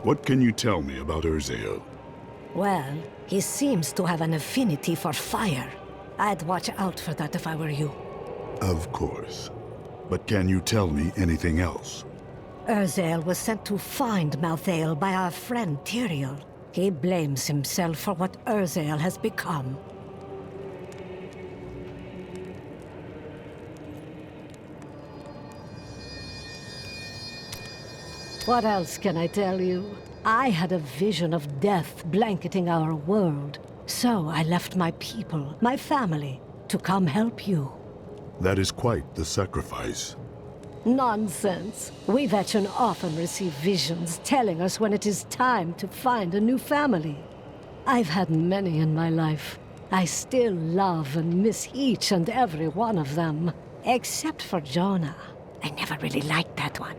What can you tell me about Urzael? Well, he seems to have an affinity for fire. I'd watch out for that if I were you. Of course. But can you tell me anything else? Urzael was sent to find Malthael by our friend Tyrael. He blames himself for what Urzael has become. What else can I tell you? I had a vision of death blanketing our world. So I left my people, my family, to come help you. That is quite the sacrifice. Nonsense. We Vetchen often receive visions telling us when it is time to find a new family. I've had many in my life. I still love and miss each and every one of them. Except for Jonah. I never really liked that one.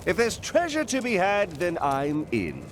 If there's treasure to be had, then I'm in.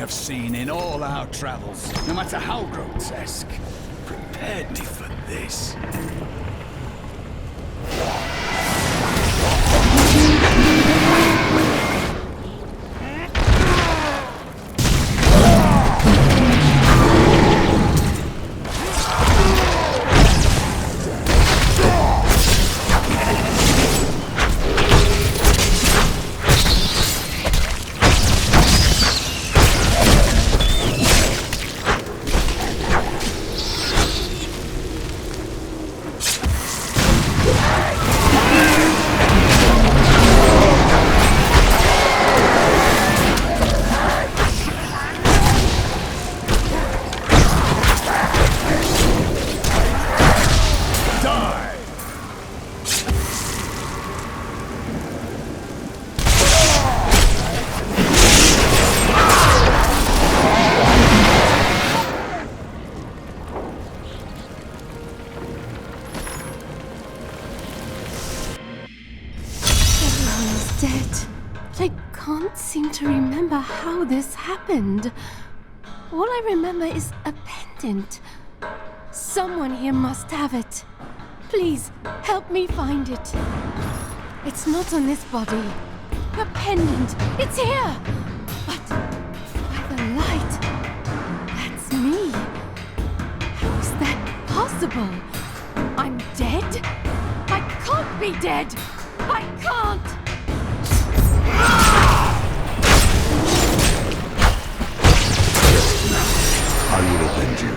have seen in all our travels, no matter how grotesque, prepared me for this. How this happened. All I remember is a pendant. Someone here must have it. Please, help me find it. It's not on this body. A pendant. It's here! But by the light, that's me. How is that possible? I'm dead? I can't be dead! I can't! I will avenge you.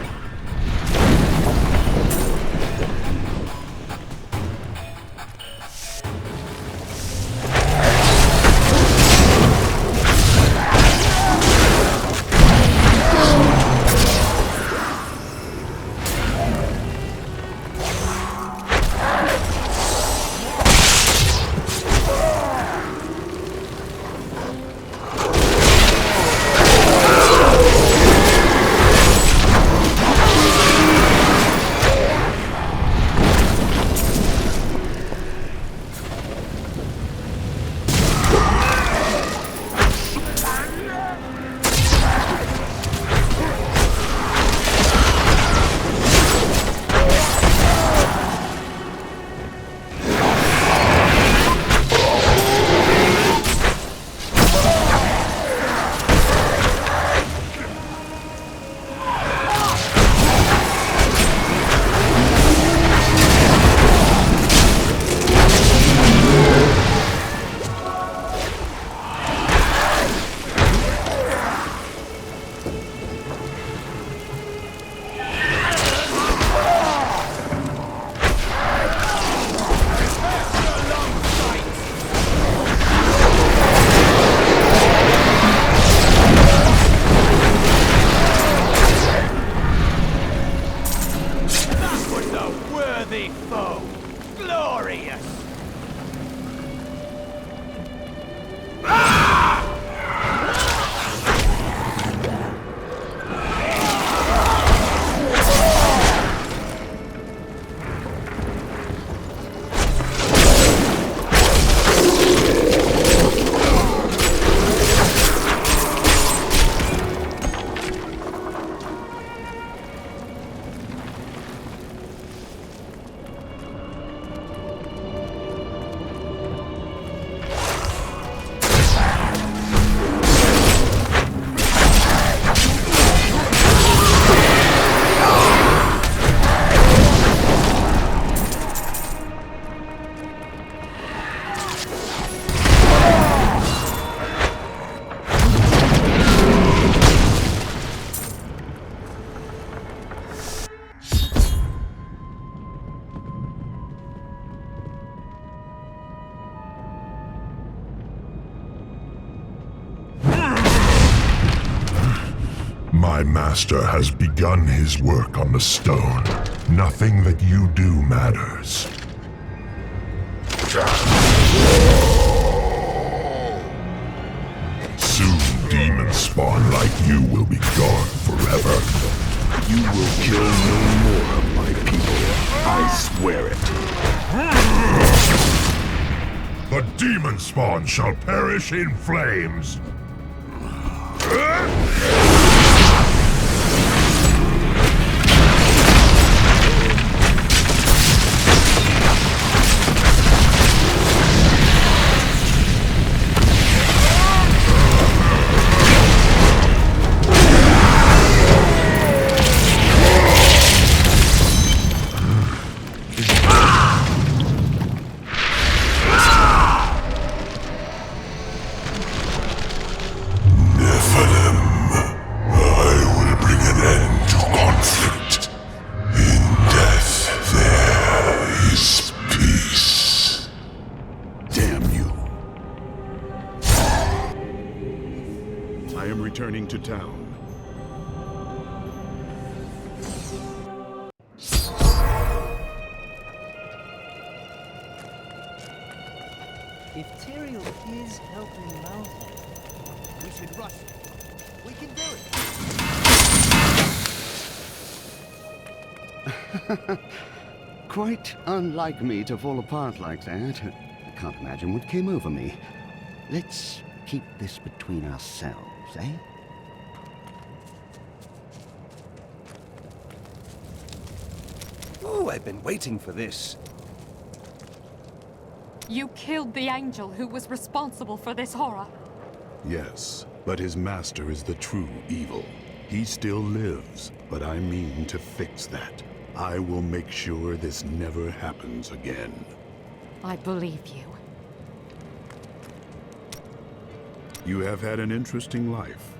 My master has begun his work on the stone. Nothing that you do matters. Soon, demon spawn like you will be gone forever. You will kill no more of my people. I swear it. The demon spawn shall perish in flames. to town. If Tyrael is helping Malfoy, we should rush it. We can do it! Quite unlike me to fall apart like that. I can't imagine what came over me. Let's keep this between ourselves, eh? Oh, I've been waiting for this. You killed the angel who was responsible for this horror. Yes, but his master is the true evil. He still lives, but I mean to fix that. I will make sure this never happens again. I believe you. You have had an interesting life.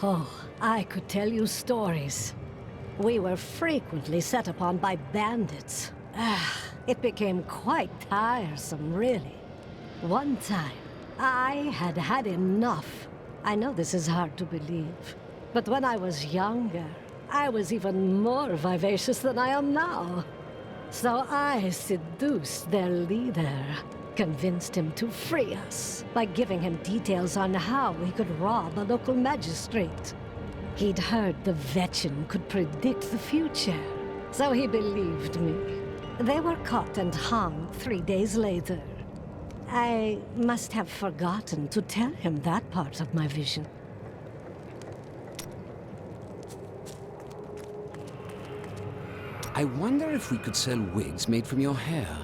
Oh, I could tell you stories. We were frequently set upon by bandits. It became quite tiresome, really. One time, I had had enough. I know this is hard to believe, but when I was younger, I was even more vivacious than I am now. So I seduced their leader, convinced him to free us by giving him details on how he could rob a local magistrate. He'd heard the Vetchen could predict the future, so he believed me. They were caught and hung 3 days later. I must have forgotten to tell him that part of my vision. I wonder if we could sell wigs made from your hair.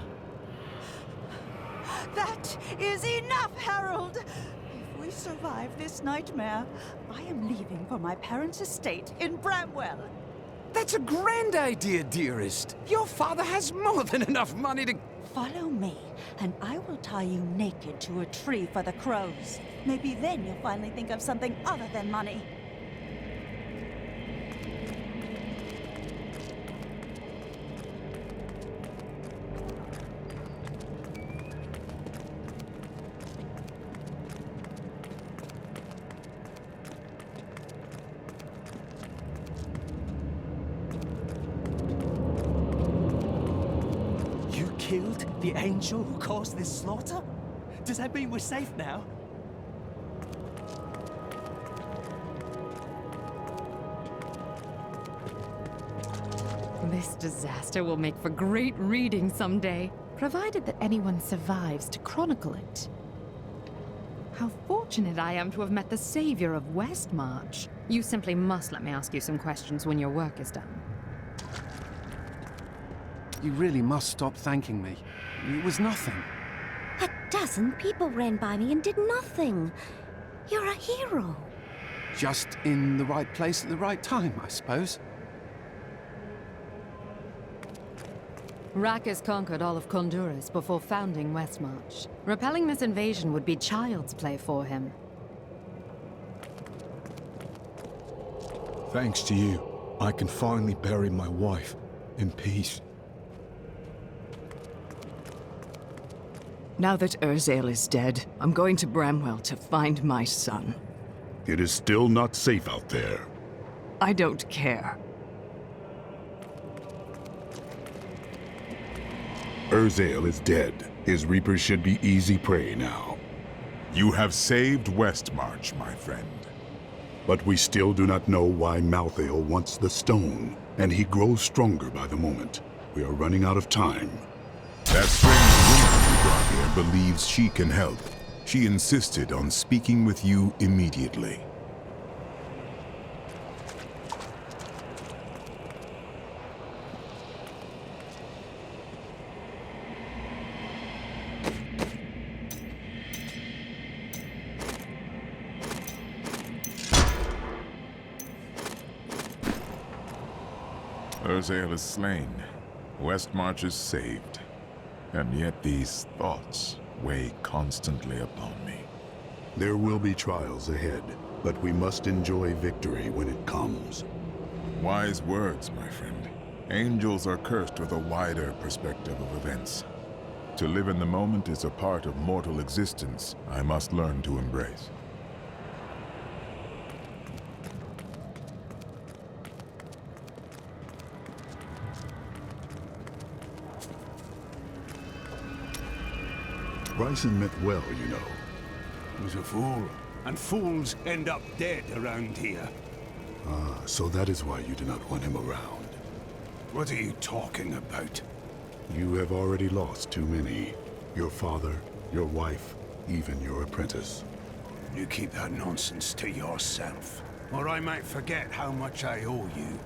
That is enough, Harold! If we survive this nightmare, I am leaving for my parents' estate in Bramwell. That's a grand idea, dearest. Your father has more than enough money to... Follow me, and I will tie you naked to a tree for the crows. Maybe then you'll finally think of something other than money. Killed the angel who caused this slaughter? Does that mean we're safe now? This disaster will make for great reading someday, provided that anyone survives to chronicle it. How fortunate I am to have met the savior of Westmarch. You simply must let me ask you some questions when your work is done. You really must stop thanking me. It was nothing. 12 people ran by me and did nothing. You're a hero. Just in the right place at the right time, I suppose. Rackus conquered all of Honduras before founding Westmarch. Repelling this invasion would be child's play for him. Thanks to you, I can finally bury my wife in peace. Now that Urzael is dead, I'm going to Bramwell to find my son. It is still not safe out there. I don't care. Urzael is dead. His reapers should be easy prey now. You have saved Westmarch, my friend. But we still do not know why Malthael wants the stone, and he grows stronger by the moment. We are running out of time. That strange woman you brought here believes she can help. She insisted on speaking with you immediately. Urzael is slain. Westmarch is saved. And yet these thoughts weigh constantly upon me. There will be trials ahead, but we must enjoy victory when it comes. Wise words, my friend. Angels are cursed with a wider perspective of events. To live in the moment is a part of mortal existence I must learn to embrace. Bryson meant well, you know. He was a fool, and fools end up dead around here. Ah, so that is why you do not want him around. What are you talking about? You have already lost too many. Your father, your wife, even your apprentice. You keep that nonsense to yourself, or I might forget how much I owe you.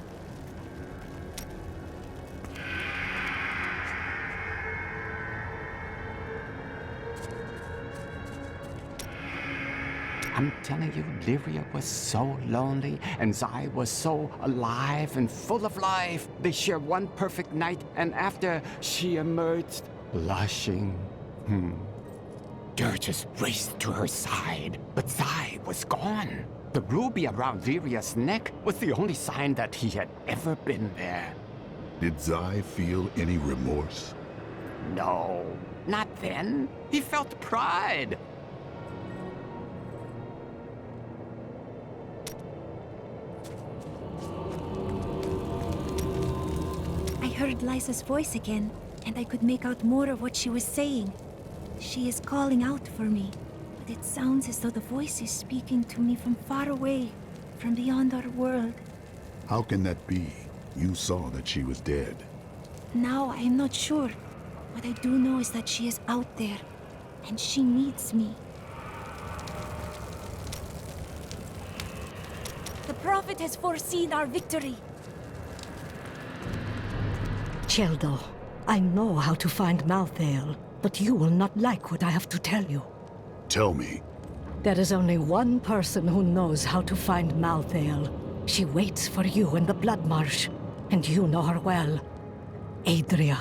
I'm telling you, Lyria was so lonely, and Zai was so alive and full of life. They shared one perfect night, and after she emerged, blushing. Dirges raced to her side, but Zai was gone. The ruby around Lyria's neck was the only sign that he had ever been there. Did Zai feel any remorse? No, not then. He felt pride. I heard Lysa's voice again, and I could make out more of what she was saying. She is calling out for me, but it sounds as though the voice is speaking to me from far away, from beyond our world. How can that be? You saw that she was dead. Now I am not sure. What I do know is that she is out there, and she needs me. The Prophet has foreseen our victory. Cheldo, I know how to find Malthael, but you will not like what I have to tell you. Tell me. There is only one person who knows how to find Malthael. She waits for you in the Blood Marsh, and you know her well. Adria.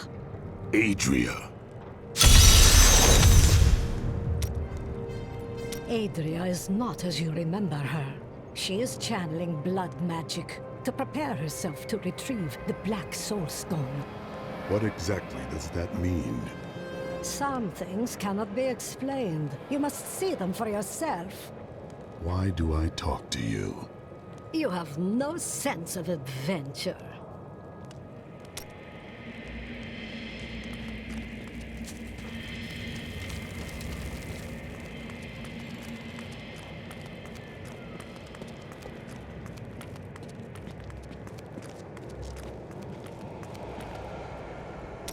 Adria. Adria is not as you remember her. She is channeling blood magic to prepare herself to retrieve the Black Soul Stone. What exactly does that mean? Some things cannot be explained. You must see them for yourself. Why do I talk to you? You have no sense of adventure.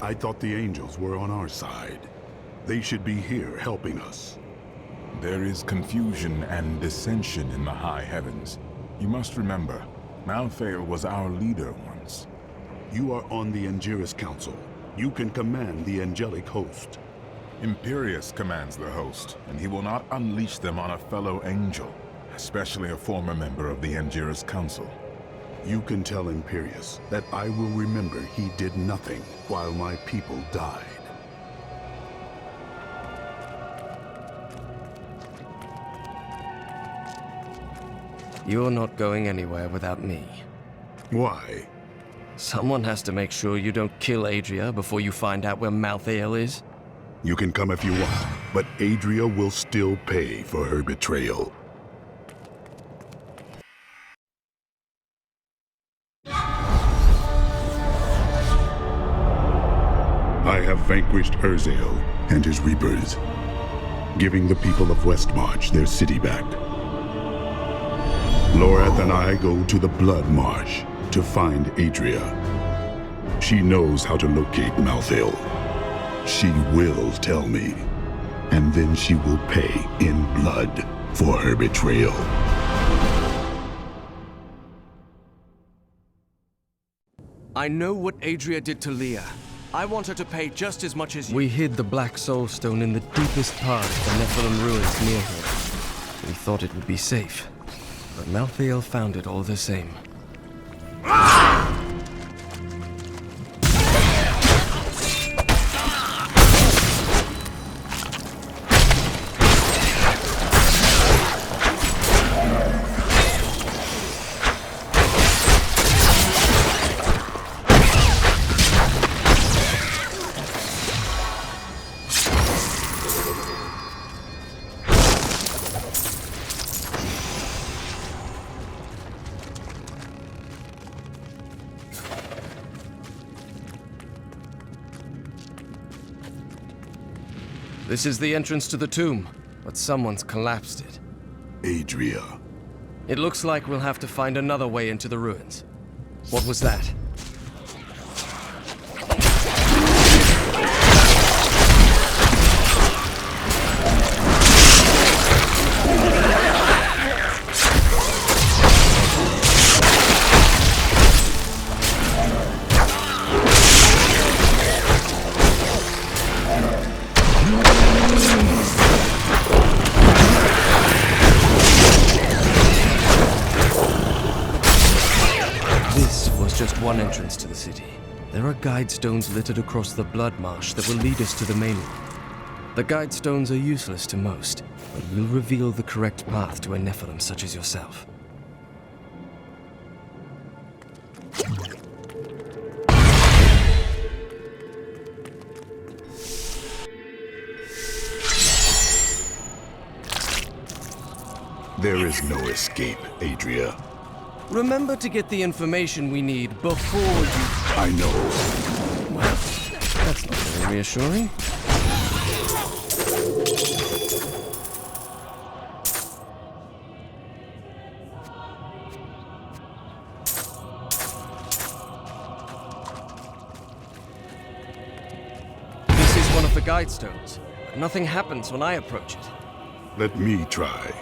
I thought the angels were on our side. They should be here helping us. There is confusion and dissension in the high heavens. You must remember, Malthael was our leader once. You are on the Angiris Council. You can command the angelic host. Imperius commands the host, and he will not unleash them on a fellow angel, especially a former member of the Angiris Council. You can tell Imperius that I will remember he did nothing while my people died. You're not going anywhere without me. Why? Someone has to make sure you don't kill Adria before you find out where Malthael is. You can come if you want, but Adria will still pay for her betrayal. I have vanquished Urzael and his Reapers, giving the people of Westmarch their city back. Lorath and I go to the Blood Marsh to find Adria. She knows how to locate Malthael. She will tell me, and then she will pay in blood for her betrayal. I know what Adria did to Leah. I want her to pay just as much as you. We hid the Black Soul Stone in the deepest part of the Nephilim ruins near her. We thought it would be safe, but Malthael found it all the same. This is the entrance to the tomb, but someone's collapsed it. Adria. It looks like we'll have to find another way into the ruins. What was that? Just one entrance to the city. There are guide stones littered across the blood marsh that will lead us to the mainland. The guide stones are useless to most, but will reveal the correct path to a Nephilim such as yourself. There is no escape, Adria. Remember to get the information we need before you... I know. Well, that's not very reassuring. This is one of the guide stones, but nothing happens when I approach it. Let me try.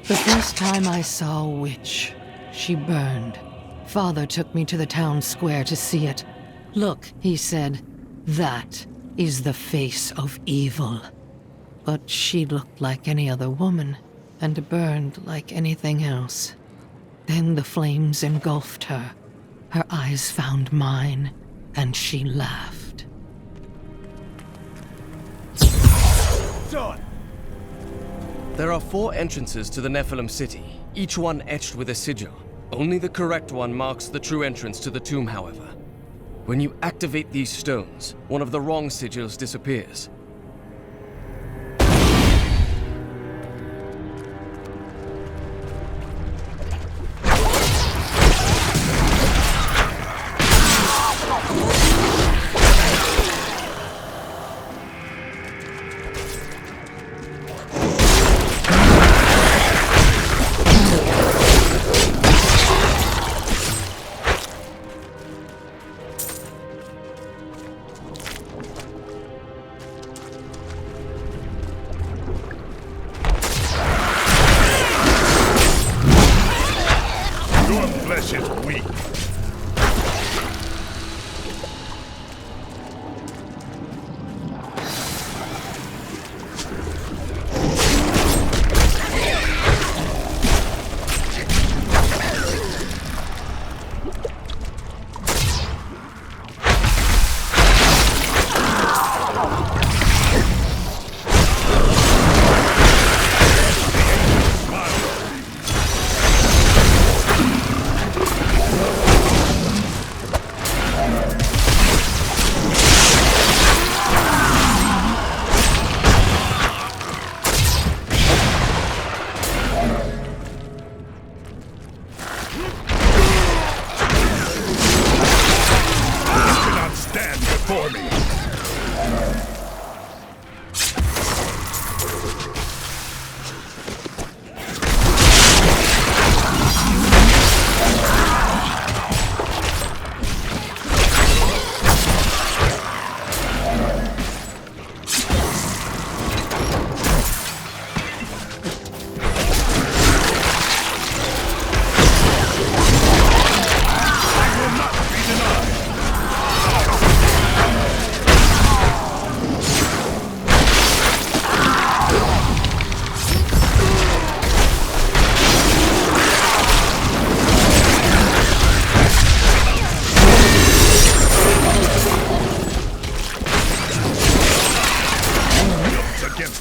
The first time I saw a witch, she burned. Father took me to the town square to see it. Look, he said, that is the face of evil. But she looked like any other woman, and burned like anything else. Then the flames engulfed her. Her eyes found mine, and she laughed. Done! There are 4 entrances to the Nephilim city, each one etched with a sigil. Only the correct one marks the true entrance to the tomb, however. When you activate these stones, one of the wrong sigils disappears.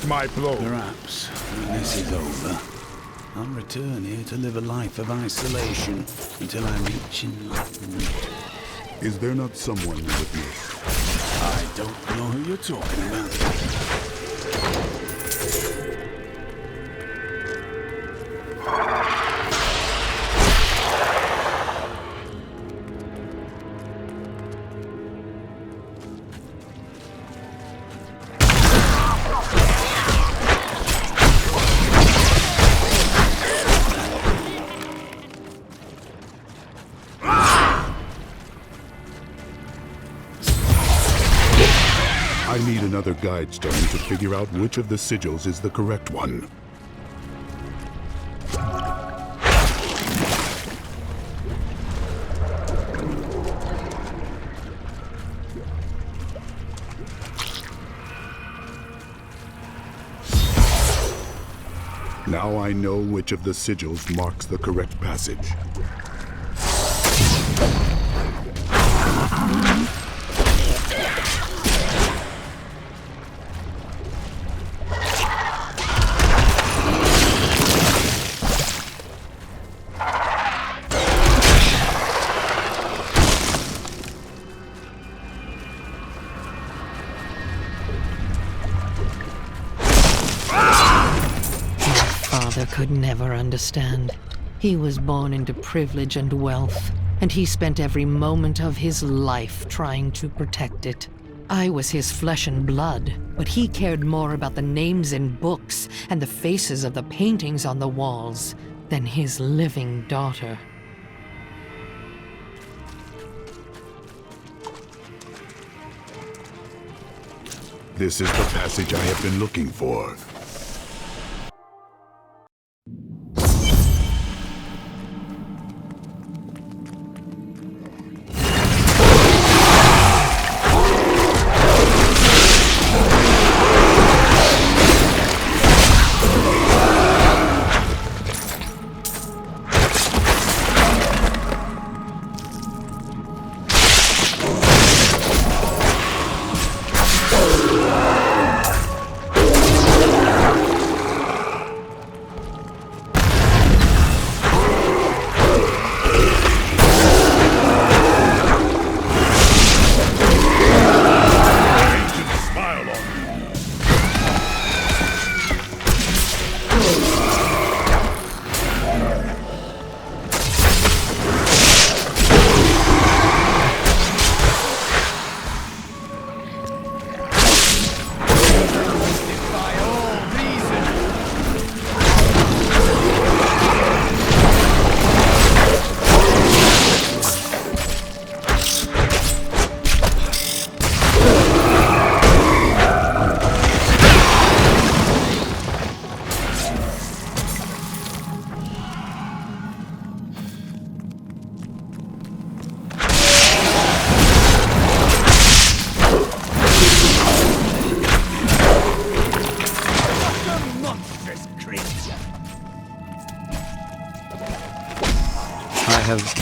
My blow. Perhaps, when this is over, I'll return here to live a life of isolation until I reach enlightenment. Is there not someone with me? I don't know who you're talking about. need another guide stone to figure out which of the sigils is the correct one. Now I know which of the sigils marks the correct passage. Could never understand. He was born into privilege and wealth, and he spent every moment of his life trying to protect it. I was his flesh and blood, but he cared more about the names in books and the faces of the paintings on the walls than his living daughter. This is the passage I have been looking for.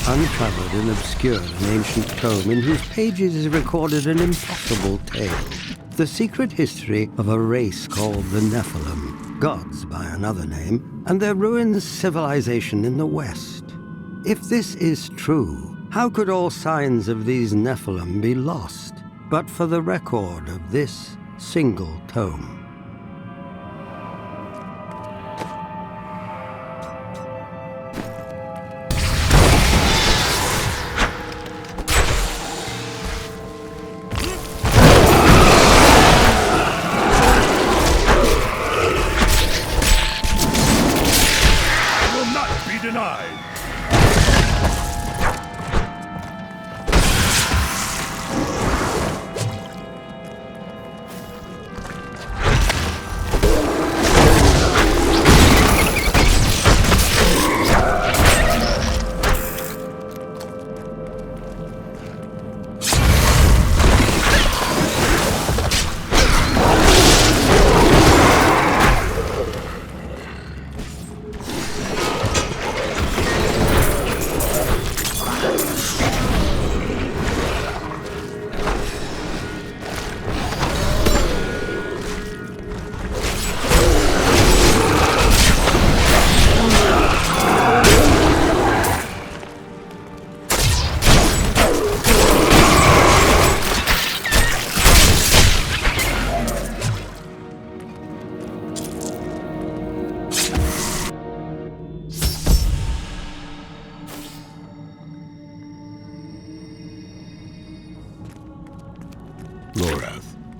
Uncovered and obscured an ancient tome in whose pages is recorded an impossible tale. The secret history of a race called the Nephilim, gods by another name, and their ruined civilization in the West. If this is true, how could all signs of these Nephilim be lost but for the record of this single tome?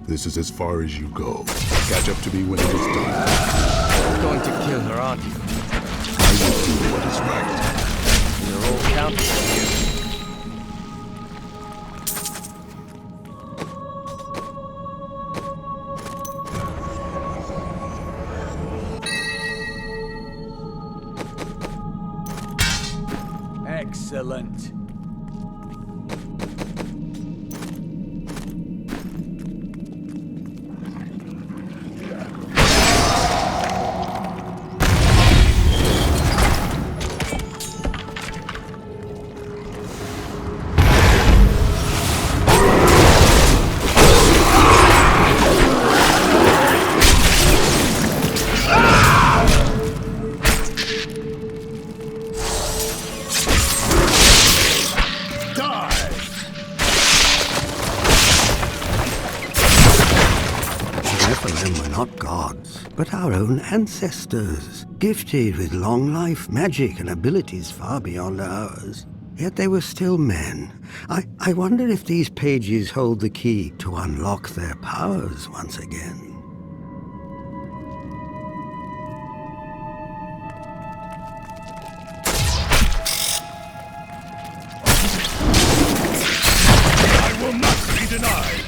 This is as far as you go. Catch up to me when it is done. You're going to kill her, aren't you? I will do what is right. You're all counting on you. Excellent. But our own ancestors, gifted with long life, magic, and abilities far beyond ours. Yet they were still men. I wonder if these pages hold the key to unlock their powers once again. I will not be denied!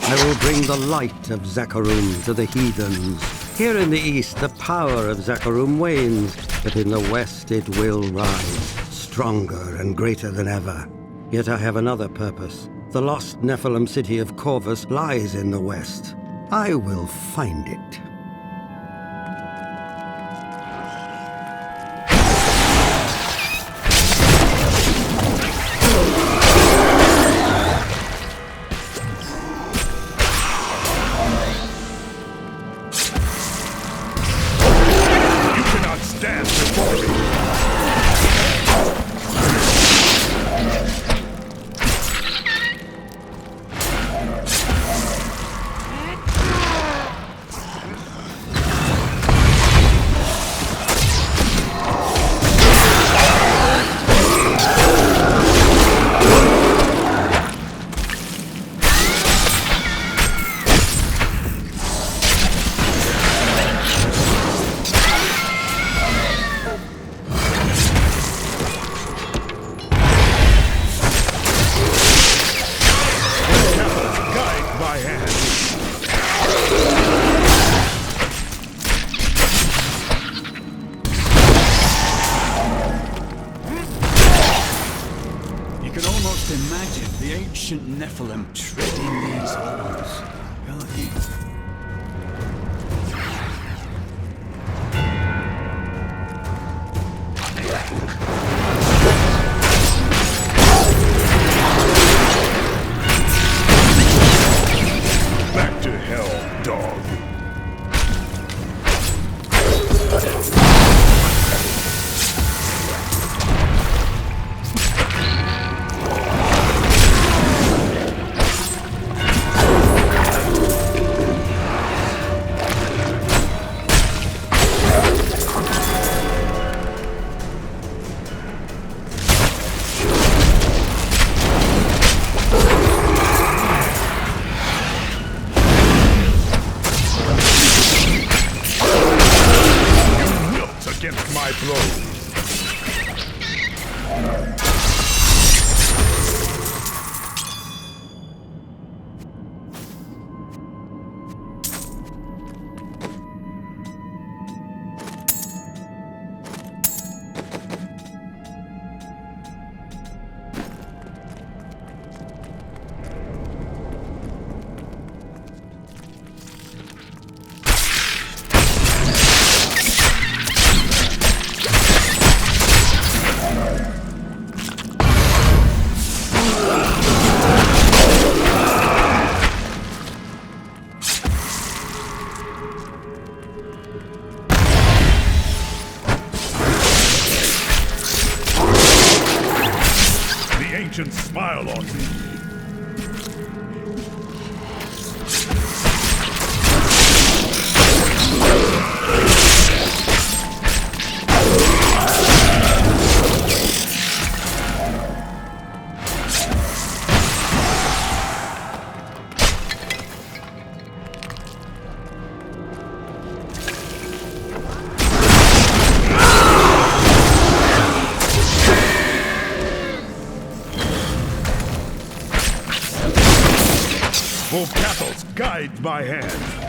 I will bring the light of Zakarum to the heathens. Here in the east, the power of Zakarum wanes, but in the west it will rise, stronger and greater than ever. Yet I have another purpose. The lost Nephilim city of Corvus lies in the west. I will find it. Imagine the ancient Nephilim treading these halls, can't you? Back to hell, dog. Against my blow. Smile on me. Powerful castles guide my hand.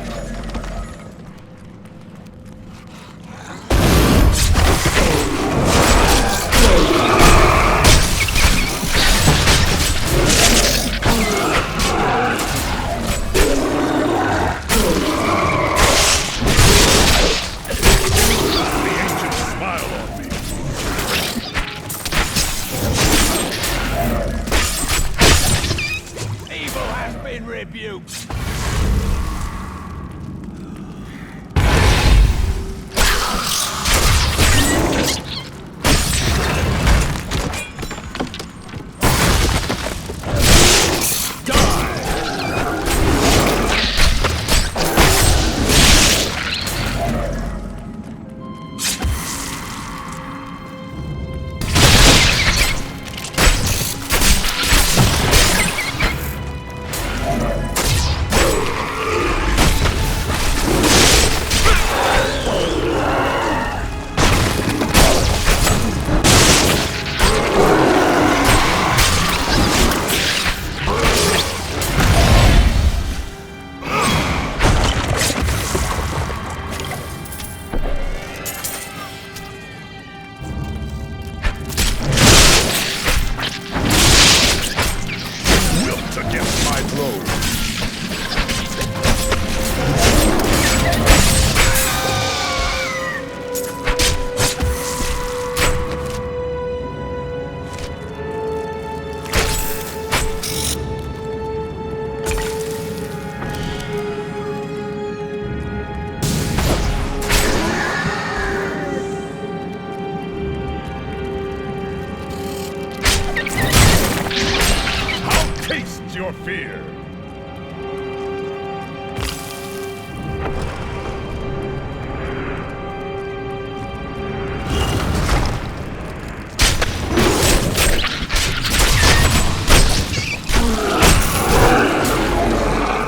Your fear.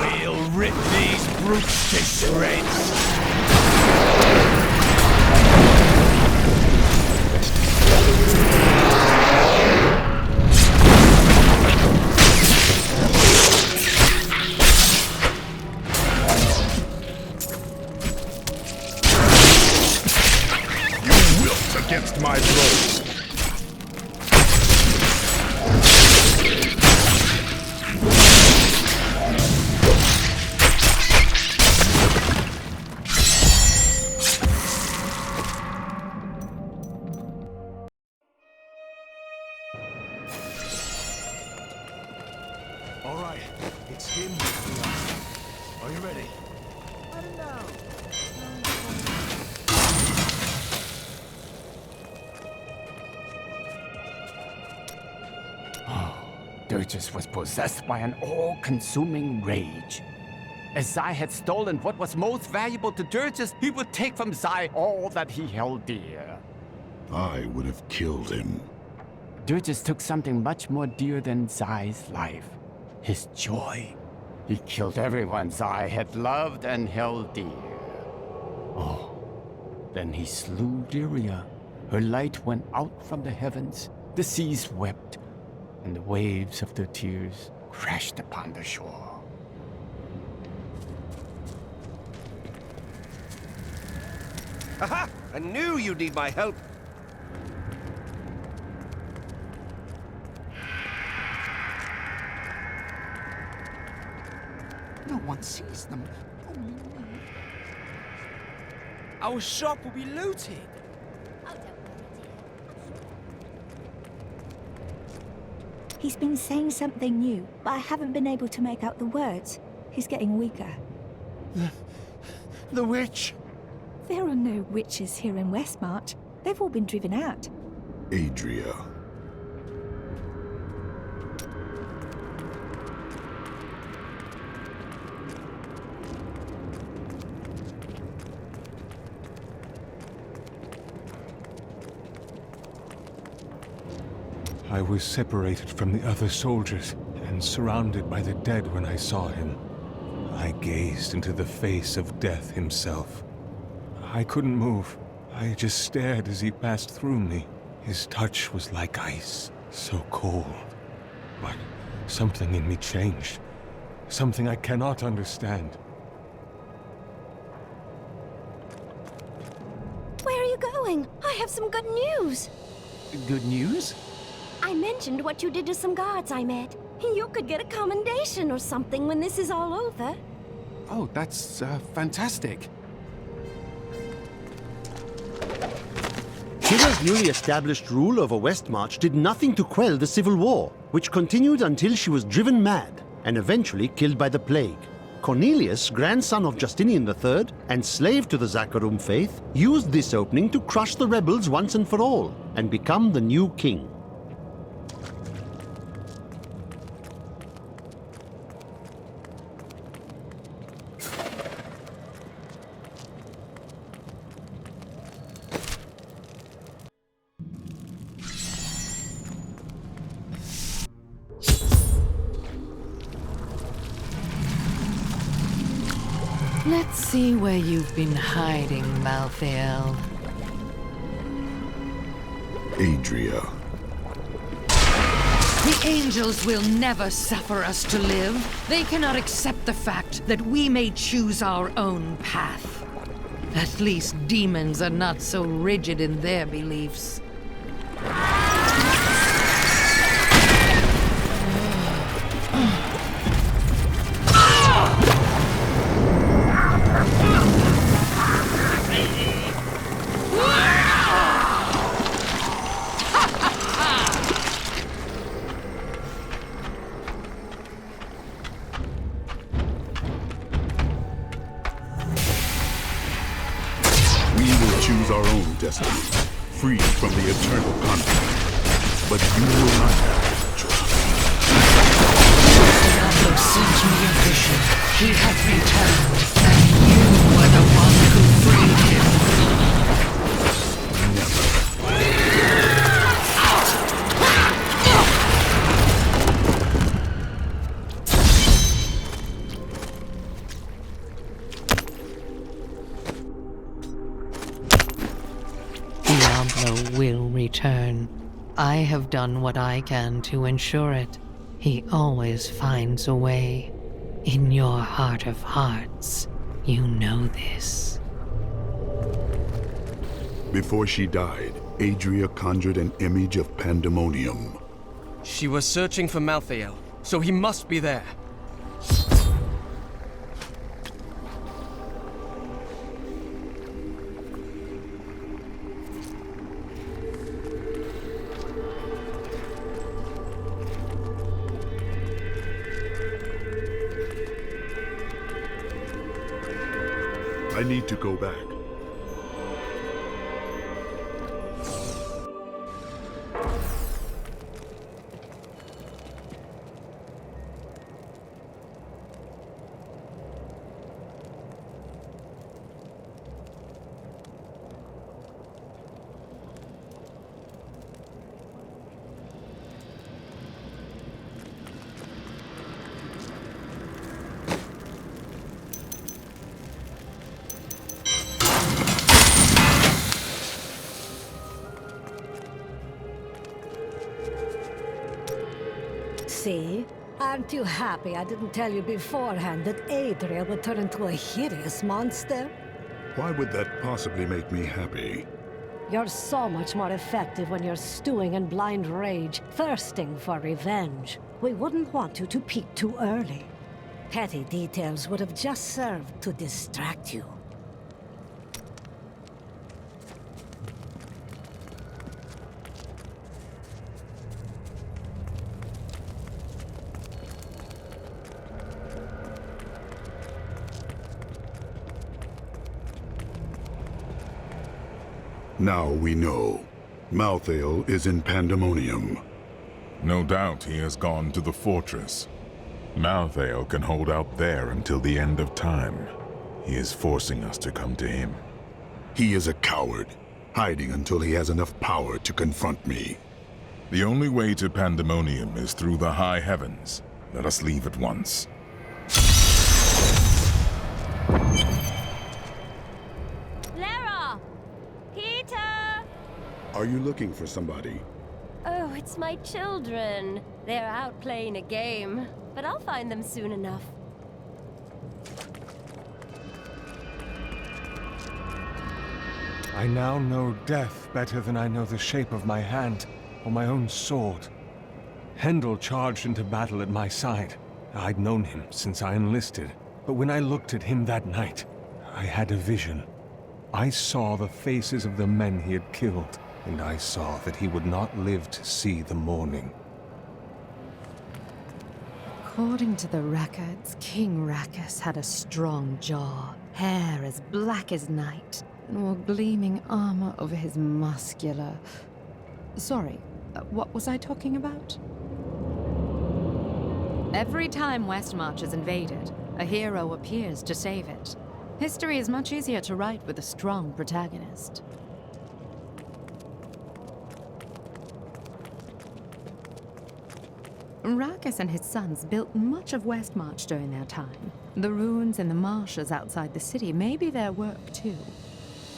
We'll rip these brutes to shreds. Against my blows. All right, it's him. Are you ready? I don't know. Dirges was possessed by an all-consuming rage. As Zai had stolen what was most valuable to Dirges, he would take from Zai all that he held dear. I would have killed him. Dirges took something much more dear than Zai's life. His joy. He killed everyone Zai had loved and held dear. Oh, then he slew Lyria. Her light went out from the heavens. The seas wept, and the waves of their tears crashed upon the shore. Aha! I knew you'd need my help. No one sees them. Only me. Our shop will be looted. He's been saying something new, but I haven't been able to make out the words. He's getting weaker. The witch! There are no witches here in Westmarch. They've all been driven out. Adria. I was separated from the other soldiers and surrounded by the dead when I saw him. I gazed into the face of death himself. I couldn't move. I just stared as he passed through me. His touch was like ice, so cold. But something in me changed. Something I cannot understand. Where are you going? I have some good news. Good news? I mentioned what you did to some guards I met. You could get a commendation or something when this is all over. Oh, that's fantastic. Tira's newly established rule over Westmarch did nothing to quell the civil war, which continued until she was driven mad and eventually killed by the plague. Cornelius, grandson of Justinian III and slave to the Zakharum faith, used this opening to crush the rebels once and for all and become the new king. Let's see where you've been hiding, Malthael. Adria. The angels will never suffer us to live. They cannot accept the fact that we may choose our own path. At least demons are not so rigid in their beliefs. Our own destiny, free from the eternal conflict. But you will not have that choice. Diablo sent me a vision. He hath returned, and you were the one who freed him. Diablo will return. I have done what I can to ensure it. He always finds a way. In your heart of hearts, you know this. Before she died, Adria conjured an image of pandemonium. She was searching for Malthael, so he must be there. I need to go back. See? Aren't you happy I didn't tell you beforehand that Adria would turn into a hideous monster? Why would that possibly make me happy? You're so much more effective when you're stewing in blind rage, thirsting for revenge. We wouldn't want you to peak too early. Petty details would have just served to distract you. Now we know. Malthael is in Pandemonium. No doubt he has gone to the fortress. Malthael can hold out there until the end of time. He is forcing us to come to him. He is a coward, hiding until he has enough power to confront me. The only way to Pandemonium is through the high heavens. Let us leave at once. Lara! Peter! Are you looking for somebody? Oh, it's my children. They're out playing a game, but I'll find them soon enough. I now know death better than I know the shape of my hand or my own sword. Hendel charged into battle at my side. I'd known him since I enlisted, but when I looked at him that night, I had a vision. I saw the faces of the men he had killed, and I saw that he would not live to see the morning. According to the records, King Rackus had a strong jaw, hair as black as night, and wore gleaming armor over his muscular... Sorry, what was I talking about? Every time Westmarch is invaded, a hero appears to save it. History is much easier to write with a strong protagonist. Rackus and his sons built much of Westmarch during their time. The ruins and the marshes outside the city may be their work too.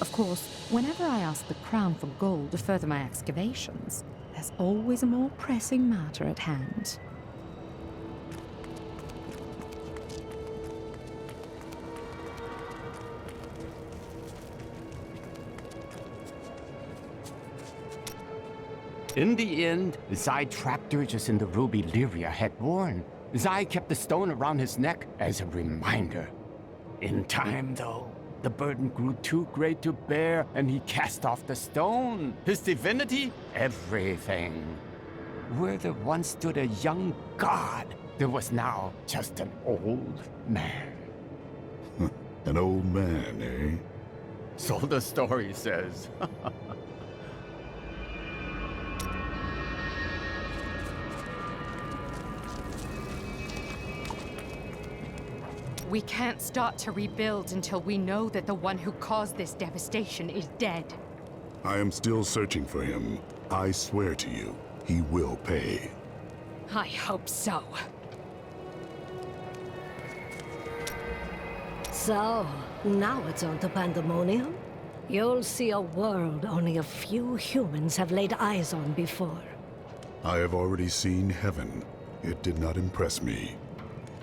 Of course, whenever I ask the Crown for gold to further my excavations, there's always a more pressing matter at hand. In the end, Zai trapped Dirges in the ruby Lyria had worn. Zai kept the stone around his neck as a reminder. In time, though, the burden grew too great to bear, and he cast off the stone. His divinity, everything. Where there once stood a young god, there was now just an old man. An old man, eh? So the story says. We can't start to rebuild until we know that the one who caused this devastation is dead. I am still searching for him. I swear to you, he will pay. I hope so. So, now it's on to Pandemonium. You'll see a world only a few humans have laid eyes on before. I have already seen heaven. It did not impress me.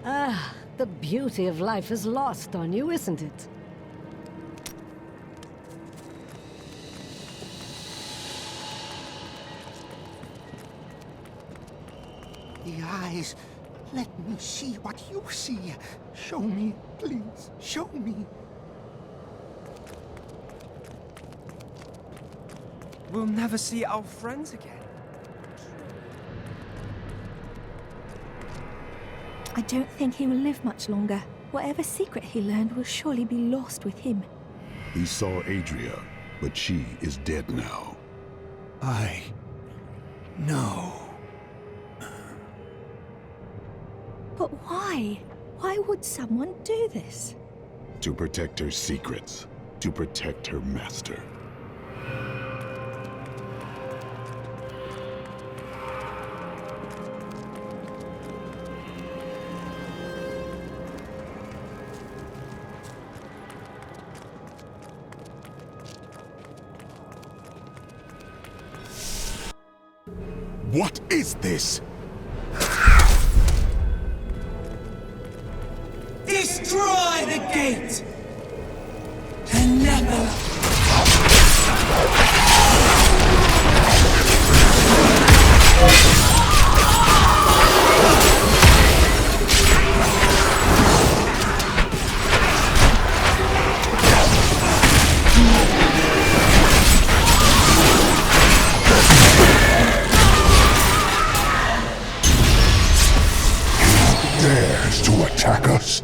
Ah, the beauty of life is lost on you, isn't it? The eyes. Let me see what you see. Show me, please. Show me. We'll never see our friends again. I don't think he will live much longer. Whatever secret he learned will surely be lost with him. He saw Adria, but she is dead now. I know. But why? Why would someone do this? To protect her secrets. To protect her master. What is this? Destroy the gate! And never... Dares to attack us?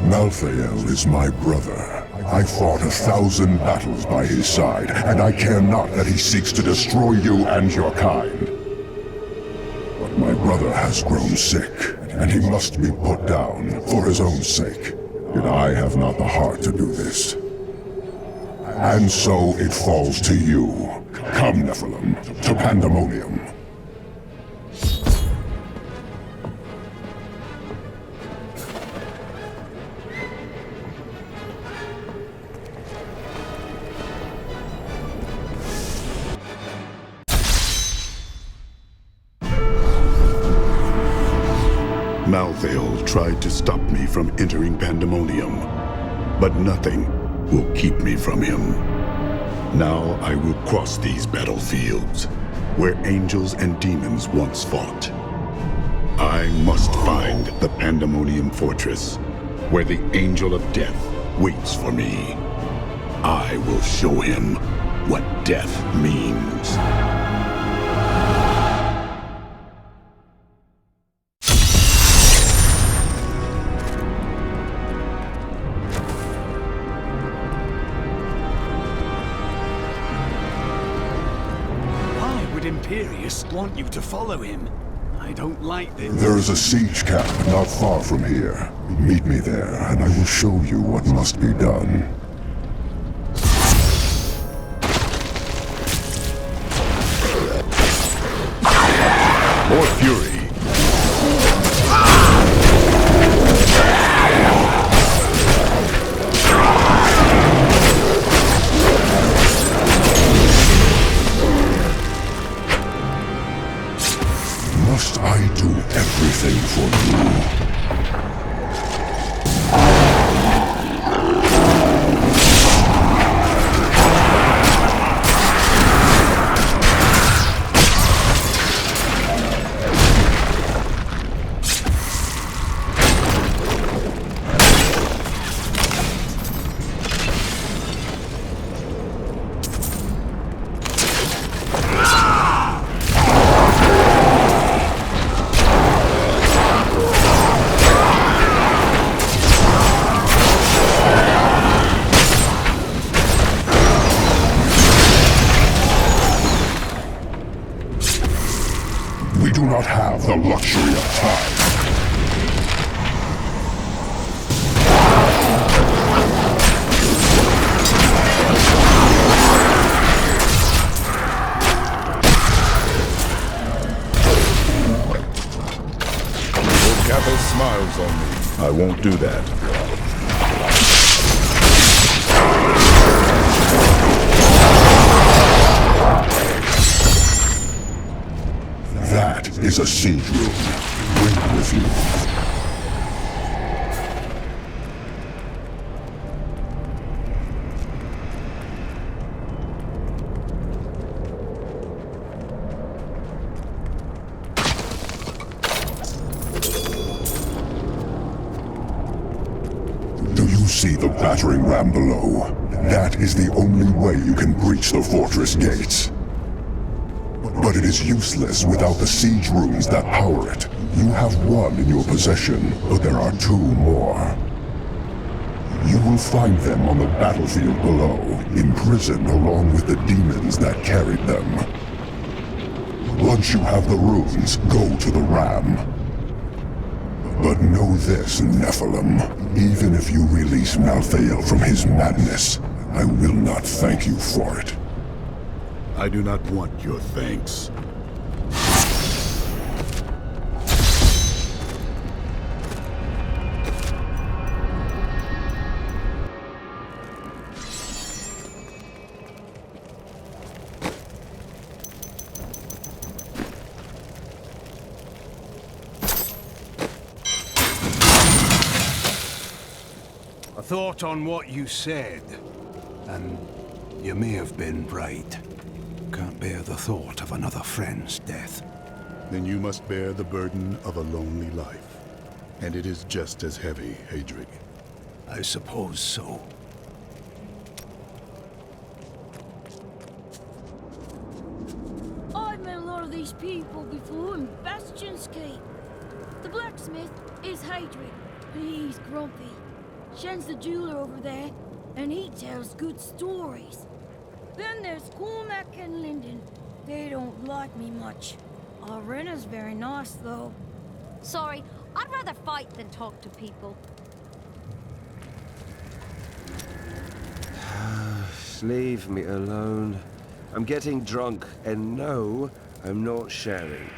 Malthael is my brother. I fought 1,000 battles by his side, and I care not that he seeks to destroy you and your kind. But my brother has grown sick, and he must be put down for his own sake. Yet I have not the heart to do this. And so it falls to you. Come, Nephilim, to Pandemonium. Malthael tried to stop me from entering Pandemonium, but nothing will keep me from him. Now I will cross these battlefields, where angels and demons once fought. I must find the Pandemonium Fortress, where the Angel of Death waits for me. I will show him what death means. Why would Imperius want you to follow him? I don't like this. There is a siege camp not far from here. Meet me there, and I will show you what must be done. More fury. Must I do everything for you? We do not have the luxury of time. Your Kappa smiles on me. I won't do that. That is a siege room. Bring it with you. Do you see the battering ram below? That is the only way you can breach the fortress gates. But it is useless without the siege rooms that power it. You have one in your possession, but there are two more. You will find them on the battlefield below, imprisoned along with the demons that carried them. Once you have the runes, go to the ram. But know this, Nephilim. Even if you release Malthael from his madness, I will not thank you for it. I do not want your thanks. I thought on what you said, and you may have been right. Can't bear the thought of another friend's death. Then you must bear the burden of a lonely life. And it is just as heavy, Hadrig. I suppose so. I've met a lot of these people before in Bastion's Gate. The blacksmith is Hadrig, and he's grumpy. Shen's the jeweler over there, and he tells good stories. Then there's Cormac and Linden. They don't like me much. Arena's very nice, though. Sorry, I'd rather fight than talk to people. Leave me alone. I'm getting drunk, and no, I'm not sharing.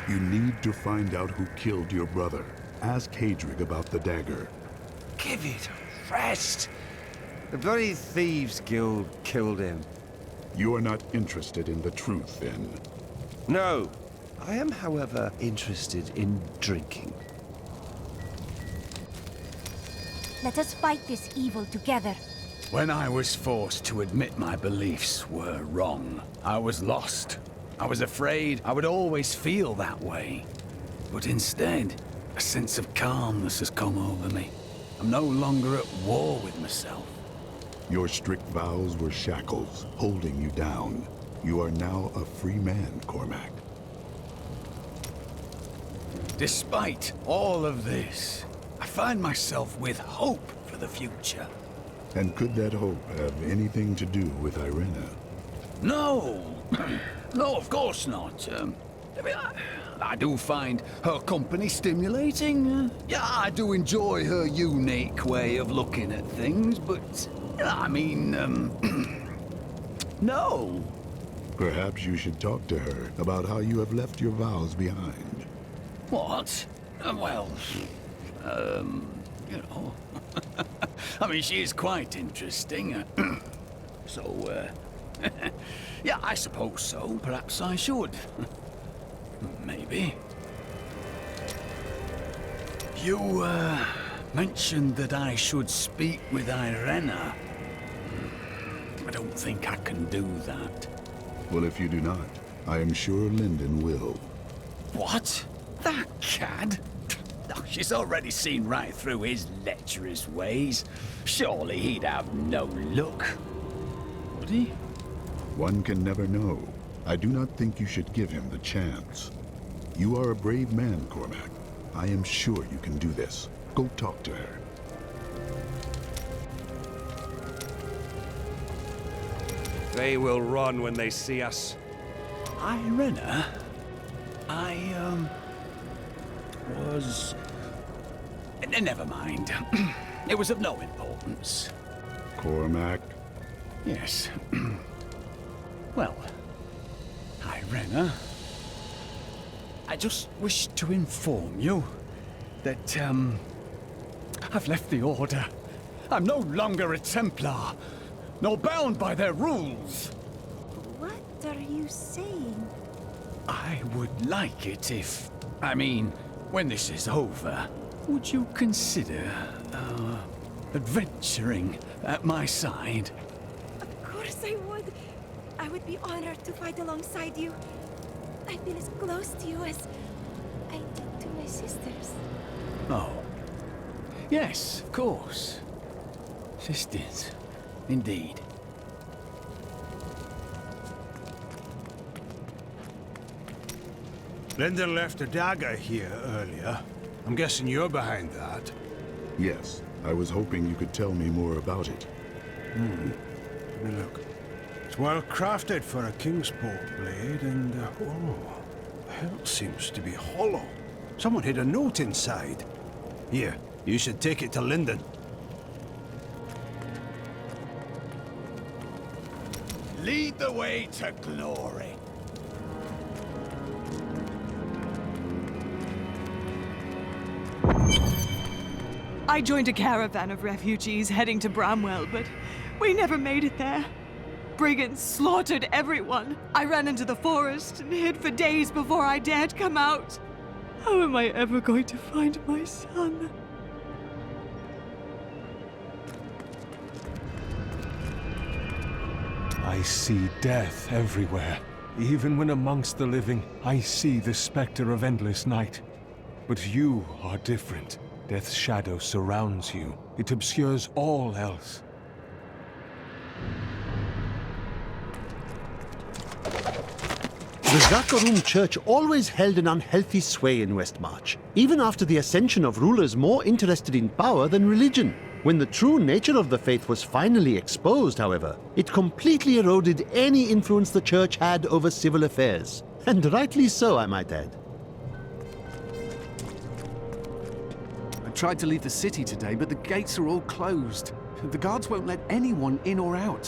You need to find out who killed your brother. Ask Hadrig about the dagger. Give it a rest. The bloody Thieves Guild killed him. You are not interested in the truth, then? No. I am, however, interested in drinking. Let us fight this evil together. When I was forced to admit my beliefs were wrong, I was lost. I was afraid I would always feel that way. But instead, a sense of calmness has come over me. I'm no longer at war with myself. Your strict vows were shackles, holding you down. You are now a free man, Cormac. Despite all of this, I find myself with hope for the future. And could that hope have anything to do with Irena? No! No, of course not. I do find her company stimulating. Yeah, I do enjoy her unique way of looking at things, but, I mean, no. Perhaps you should talk to her about how you have left your vows behind. What? Well, you know. I mean, she is quite interesting. So, yeah, I suppose so. Perhaps I should. Maybe. You, mentioned that I should speak with Irena. I don't think I can do that. Well, if you do not, I am sure Lyndon will. What? That cad? Oh, she's already seen right through his lecherous ways. Surely he'd have no luck. Would he? One can never know. I do not think you should give him the chance. You are a brave man, Cormac. I am sure you can do this. Go talk to her. They will run when they see us. Irena? Was... Never mind. It was of no importance. Cormac? Yes. Well, Irena, I just wish to inform you that, I've left the Order. I'm no longer a Templar, nor bound by their rules. What are you saying? I would like it if... I mean, when this is over, would you consider, adventuring at my side? Of course I would. I would be honored to fight alongside you. I feel as close to you as I do to my sisters. Oh. Yes, of course. Sisters. Indeed. Lyndon left a dagger here earlier. I'm guessing you're behind that. Yes. I was hoping you could tell me more about it. Let me look. It's well crafted for a Kingsport blade, and oh, the hilt seems to be hollow. Someone hid a note inside. Here, you should take it to Lyndon. Lead the way to glory. I joined a caravan of refugees heading to Bramwell, but we never made it there. Brigands slaughtered everyone. I ran into the forest and hid for days before I dared come out. How am I ever going to find my son? I see death everywhere. Even when amongst the living, I see the specter of endless night. But you are different. Death's shadow surrounds you. It obscures all else. The Zakarum Church always held an unhealthy sway in Westmarch, even after the ascension of rulers more interested in power than religion. When the true nature of the faith was finally exposed, however, it completely eroded any influence the church had over civil affairs. And rightly so, I might add. I tried to leave the city today, but the gates are all closed. The guards won't let anyone in or out.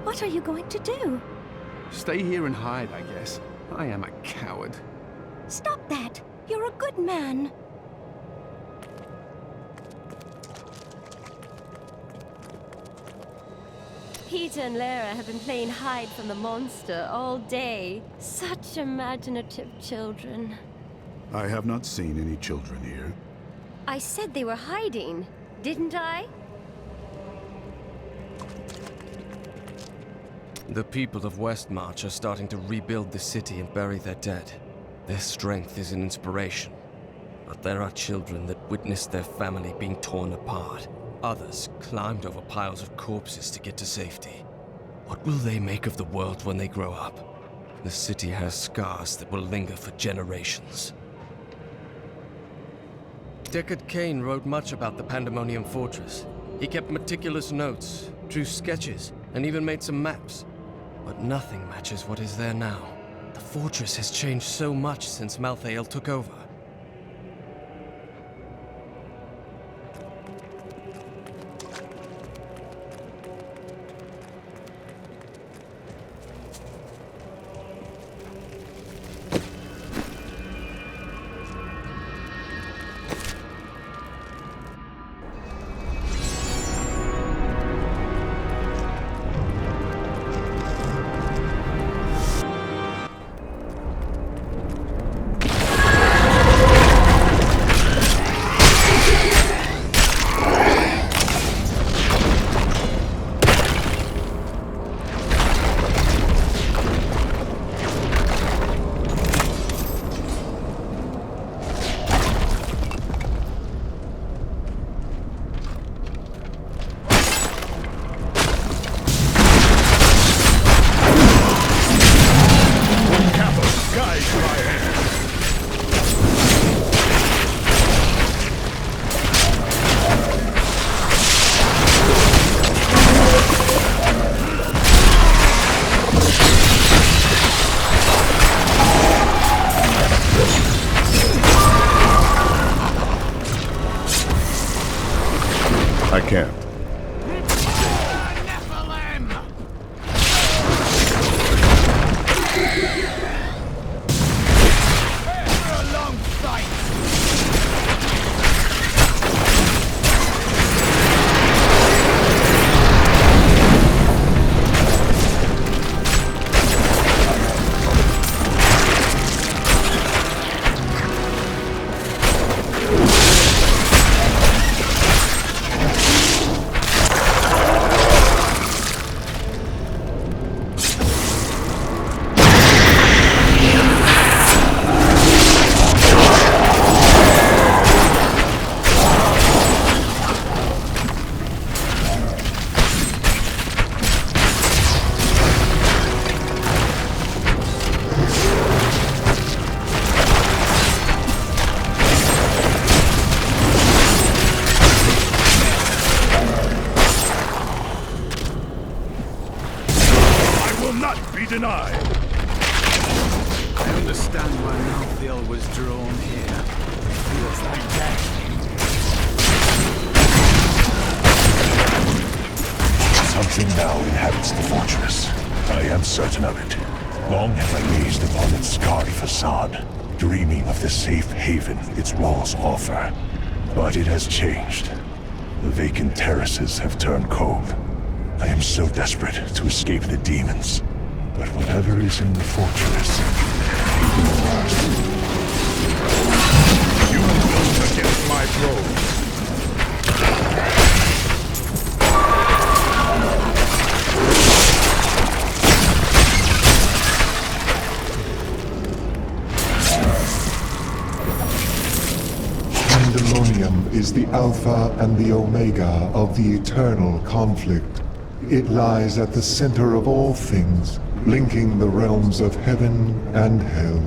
What are you going to do? Stay here and hide, I guess. I am a coward. Stop that! You're a good man. Peter and Lara have been playing hide from the monster all day. Such imaginative children. I have not seen any children here. I said they were hiding. Didn't I? The people of Westmarch are starting to rebuild the city and bury their dead. Their strength is an inspiration. But there are children that witnessed their family being torn apart. Others climbed over piles of corpses to get to safety. What will they make of the world when they grow up? The city has scars that will linger for generations. Deckard Cain wrote much about the Pandemonium Fortress. He kept meticulous notes, drew sketches, and even made some maps. But nothing matches what is there now. The fortress has changed so much since Malthael took over. I can't. Denied. I understand why Malthael was drawn here. It feels like death. Something now inhabits the fortress. I am certain of it. Long have I gazed upon its scarred facade, dreaming of the safe haven its walls offer. But it has changed. The vacant terraces have turned cold. I am so desperate to escape the demons. But whatever is in the fortress, you will against my throne. Pandemonium is the Alpha and the Omega of the eternal conflict. It lies at the center of all things, linking the realms of heaven and hell.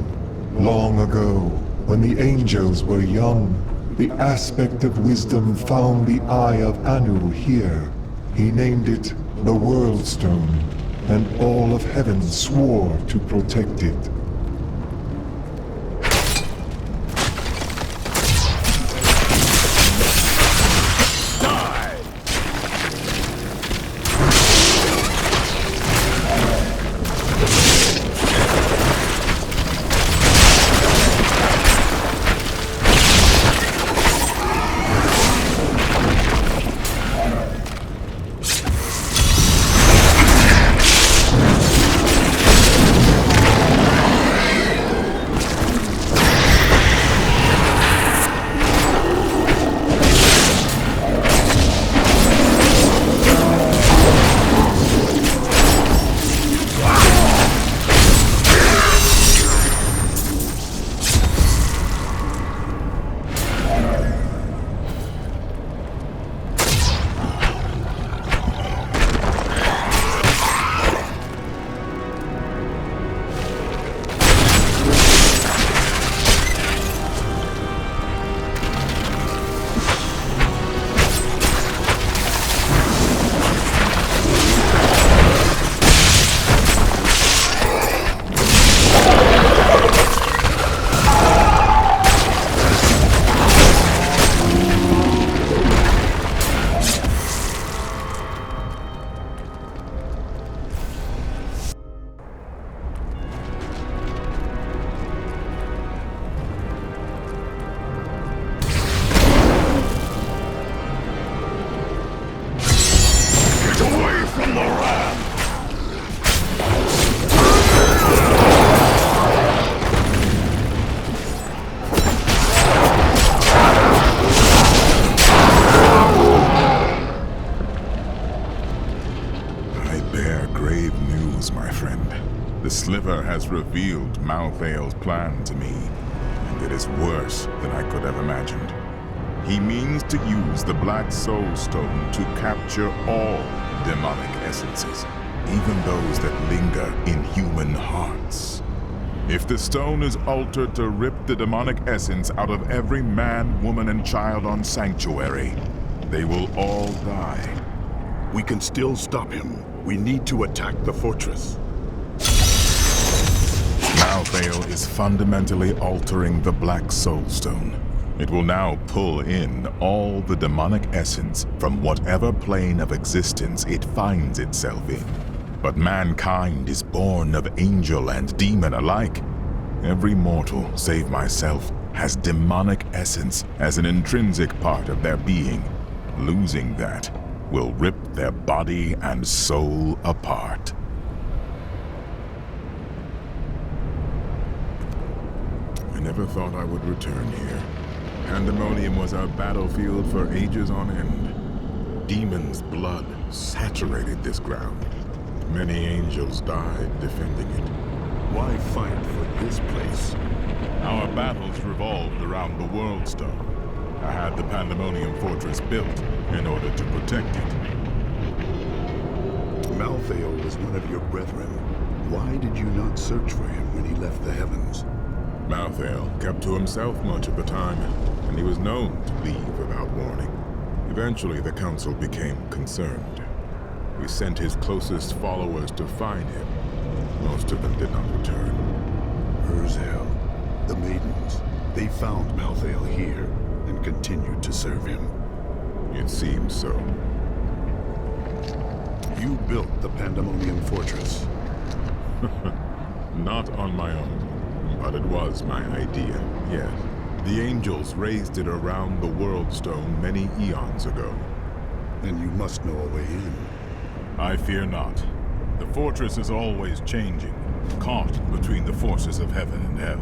Long ago, when the angels were young, the aspect of wisdom found the eye of Anu here. He named it the World Stone, and all of heaven swore to protect it. The sliver has revealed Malthael's plan to me, and it is worse than I could have imagined. He means to use the Black Soul Stone to capture all demonic essences, even those that linger in human hearts. If the stone is altered to rip the demonic essence out of every man, woman, and child on Sanctuary, they will all die. We can still stop him. We need to attack the fortress. Malthael is fundamentally altering the Black Soul Stone. It will now pull in all the demonic essence from whatever plane of existence it finds itself in. But mankind is born of angel and demon alike. Every mortal, save myself, has demonic essence as an intrinsic part of their being. Losing that will rip their body and soul apart. I never thought I would return here. Pandemonium was our battlefield for ages on end. Demons' blood saturated this ground. Many angels died defending it. Why fight for this place? Our battles revolved around the World Stone. I had the Pandemonium Fortress built in order to protect it. Malthael was one of your brethren. Why did you not search for him when he left the heavens? Malthael kept to himself much of the time, and he was known to leave without warning. Eventually, the Council became concerned. We sent his closest followers to find him. Most of them did not return. Urzel, the maidens, they found Malthael here and continued to serve him. It seems so. You built the Pandemonium Fortress. Not on my own, but it was my idea, yes. The angels raised it around the World Stone many eons ago. Then you must know a way in. I fear not. The fortress is always changing, caught between the forces of heaven and hell.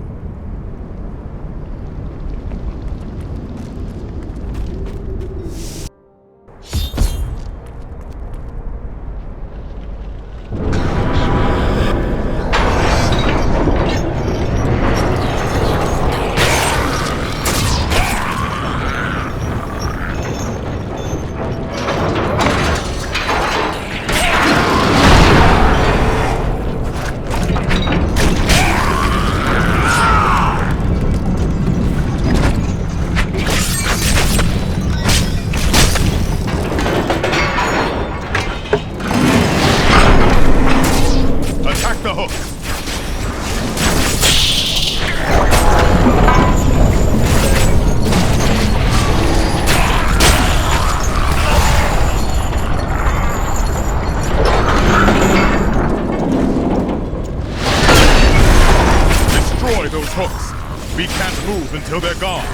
Until they're gone.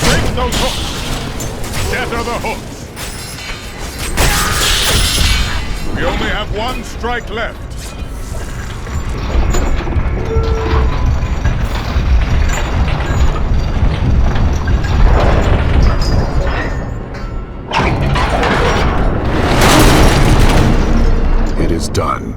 Break those hooks! Tether the hooks! We only have one strike left. It is done.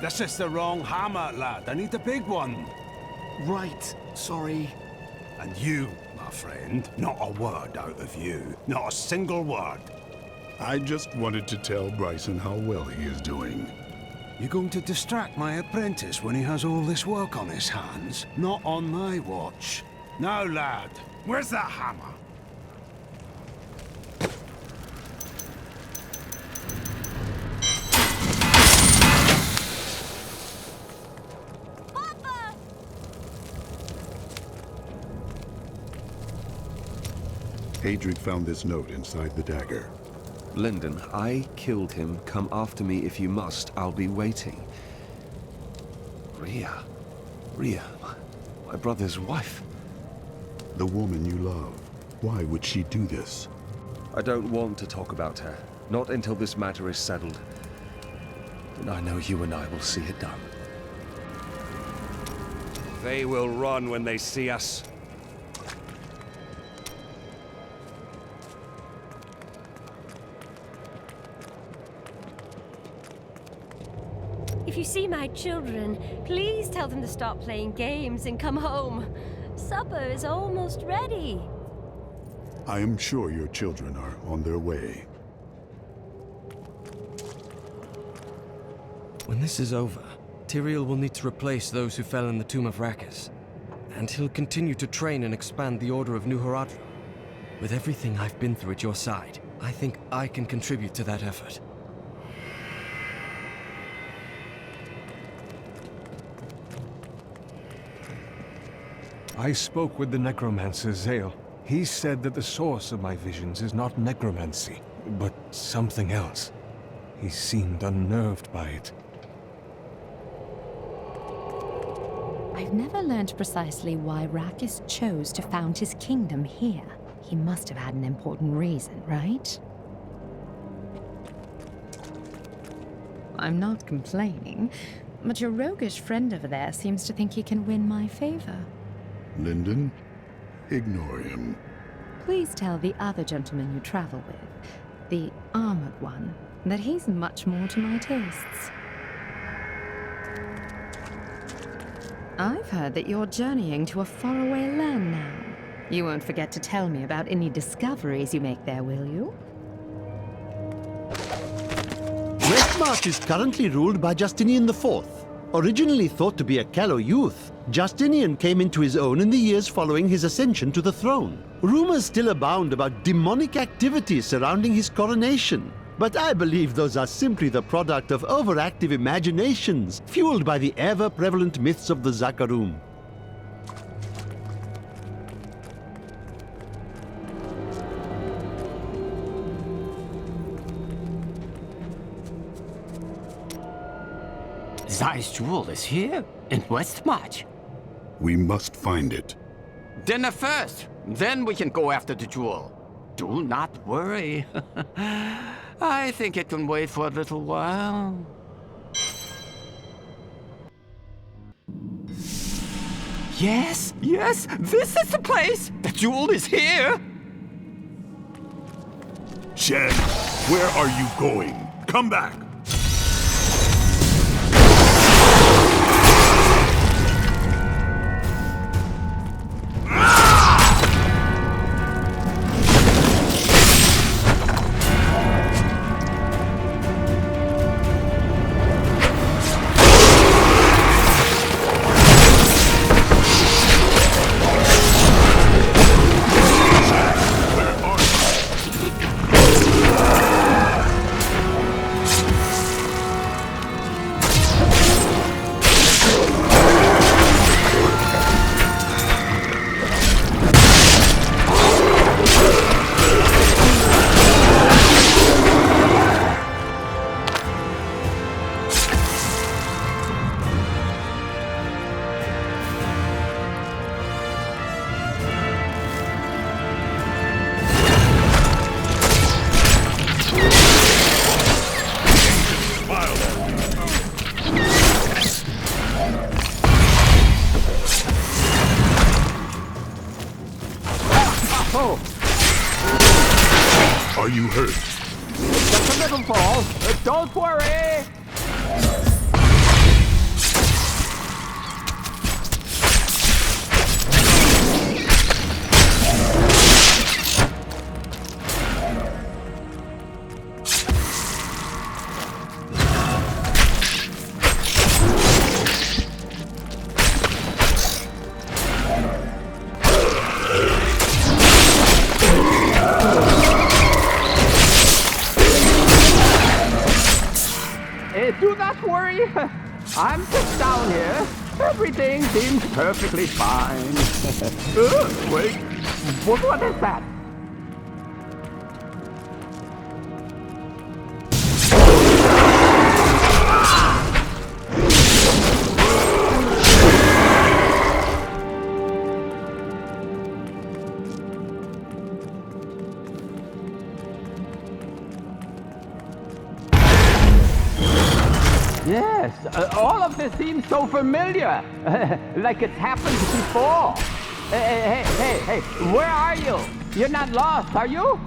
This is the wrong hammer, lad. I need the big one. Right. Sorry. And you, my friend, not a word out of you. Not a single word. I just wanted to tell Bryson how well he is doing. You're going to distract my apprentice when he has all this work on his hands? Not on my watch. Now, lad, where's that hammer? Adric found this note inside the dagger. Lyndon, I killed him. Come after me if you must. I'll be waiting. Rhea, my brother's wife. The woman you love. Why would she do this? I don't want to talk about her. Not until this matter is settled. And I know you and I will see it done. They will run when they see us. If you see my children, please tell them to stop playing games and come home. Supper is almost ready. I am sure your children are on their way. When this is over, Tyrael will need to replace those who fell in the Tomb of Rakkus. And he'll continue to train and expand the Order of New Horadrim. With everything I've been through at your side, I think I can contribute to that effort. I spoke with the necromancer Zale. He said that the source of my visions is not necromancy, but something else. He seemed unnerved by it. I've never learned precisely why Rakkus chose to found his kingdom here. He must have had an important reason, right? I'm not complaining, but your roguish friend over there seems to think he can win my favor. Lyndon, ignore him. Please tell the other gentleman you travel with, the armored one, that he's much more to my tastes. I've heard that you're journeying to a faraway land now. You won't forget to tell me about any discoveries you make there, will you? Westmarch is currently ruled by Justinian IV. Originally thought to be a callow youth, Justinian came into his own in the years following his ascension to the throne. Rumors still abound about demonic activities surrounding his coronation. But I believe those are simply the product of overactive imaginations, fueled by the ever-prevalent myths of the Zakarum. Zai's jewel is here, in Westmarch. We must find it. Dinner first, then we can go after the jewel. Do not worry. I think it can wait for a little while. Yes, yes, this is the place! The jewel is here! Shen, where are you going? Come back! Are you hurt? Just a little fall. Don't worry! Do not worry. I'm just down here. Everything seems perfectly fine. Wait. What is that? Yes, all of this seems so familiar. Like it's happened before. Hey, where are you? You're not lost, are you?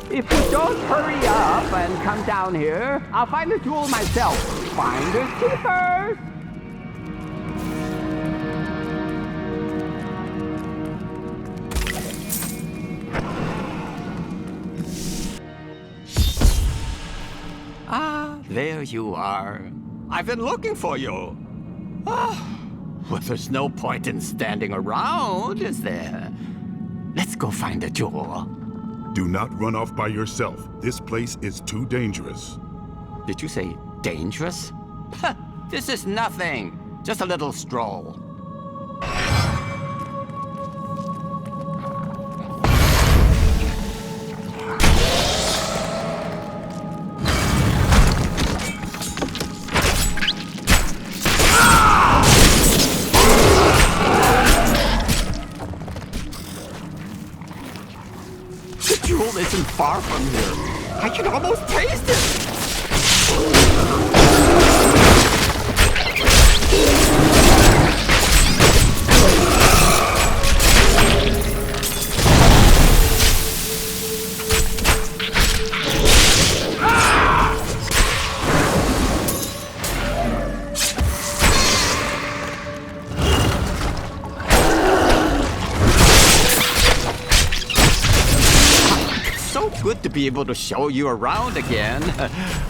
If you don't hurry up and come down here, I'll find the jewel myself. Finders keepers! Ah, there you are. I've been looking for you. Ah, well, there's no point in standing around, is there? Let's go find the jewel. Do not run off by yourself. This place is too dangerous. Did you say dangerous? This is nothing. Just a little stroll. Isn't far from here. I can almost taste it. Good to be able to show you around again.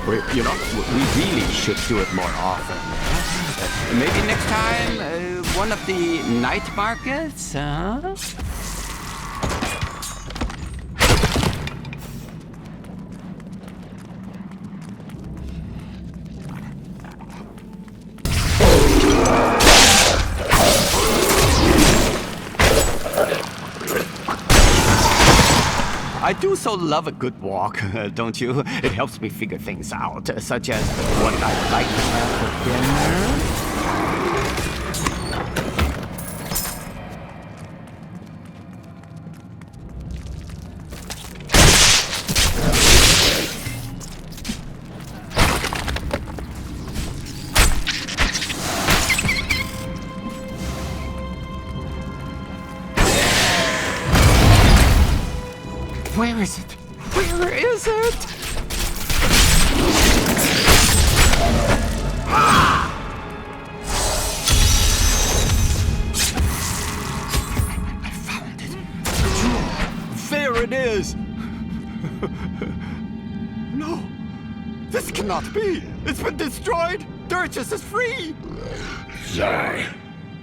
We really should do it more often. Maybe next time, one of the night markets, huh? I do so love a good walk, don't you? It helps me figure things out, such as what I'd like to have for dinner. Where is it? Where is it? Ah! I found it. There it is. No, this cannot be. It's been destroyed. Durchus is free. Zai,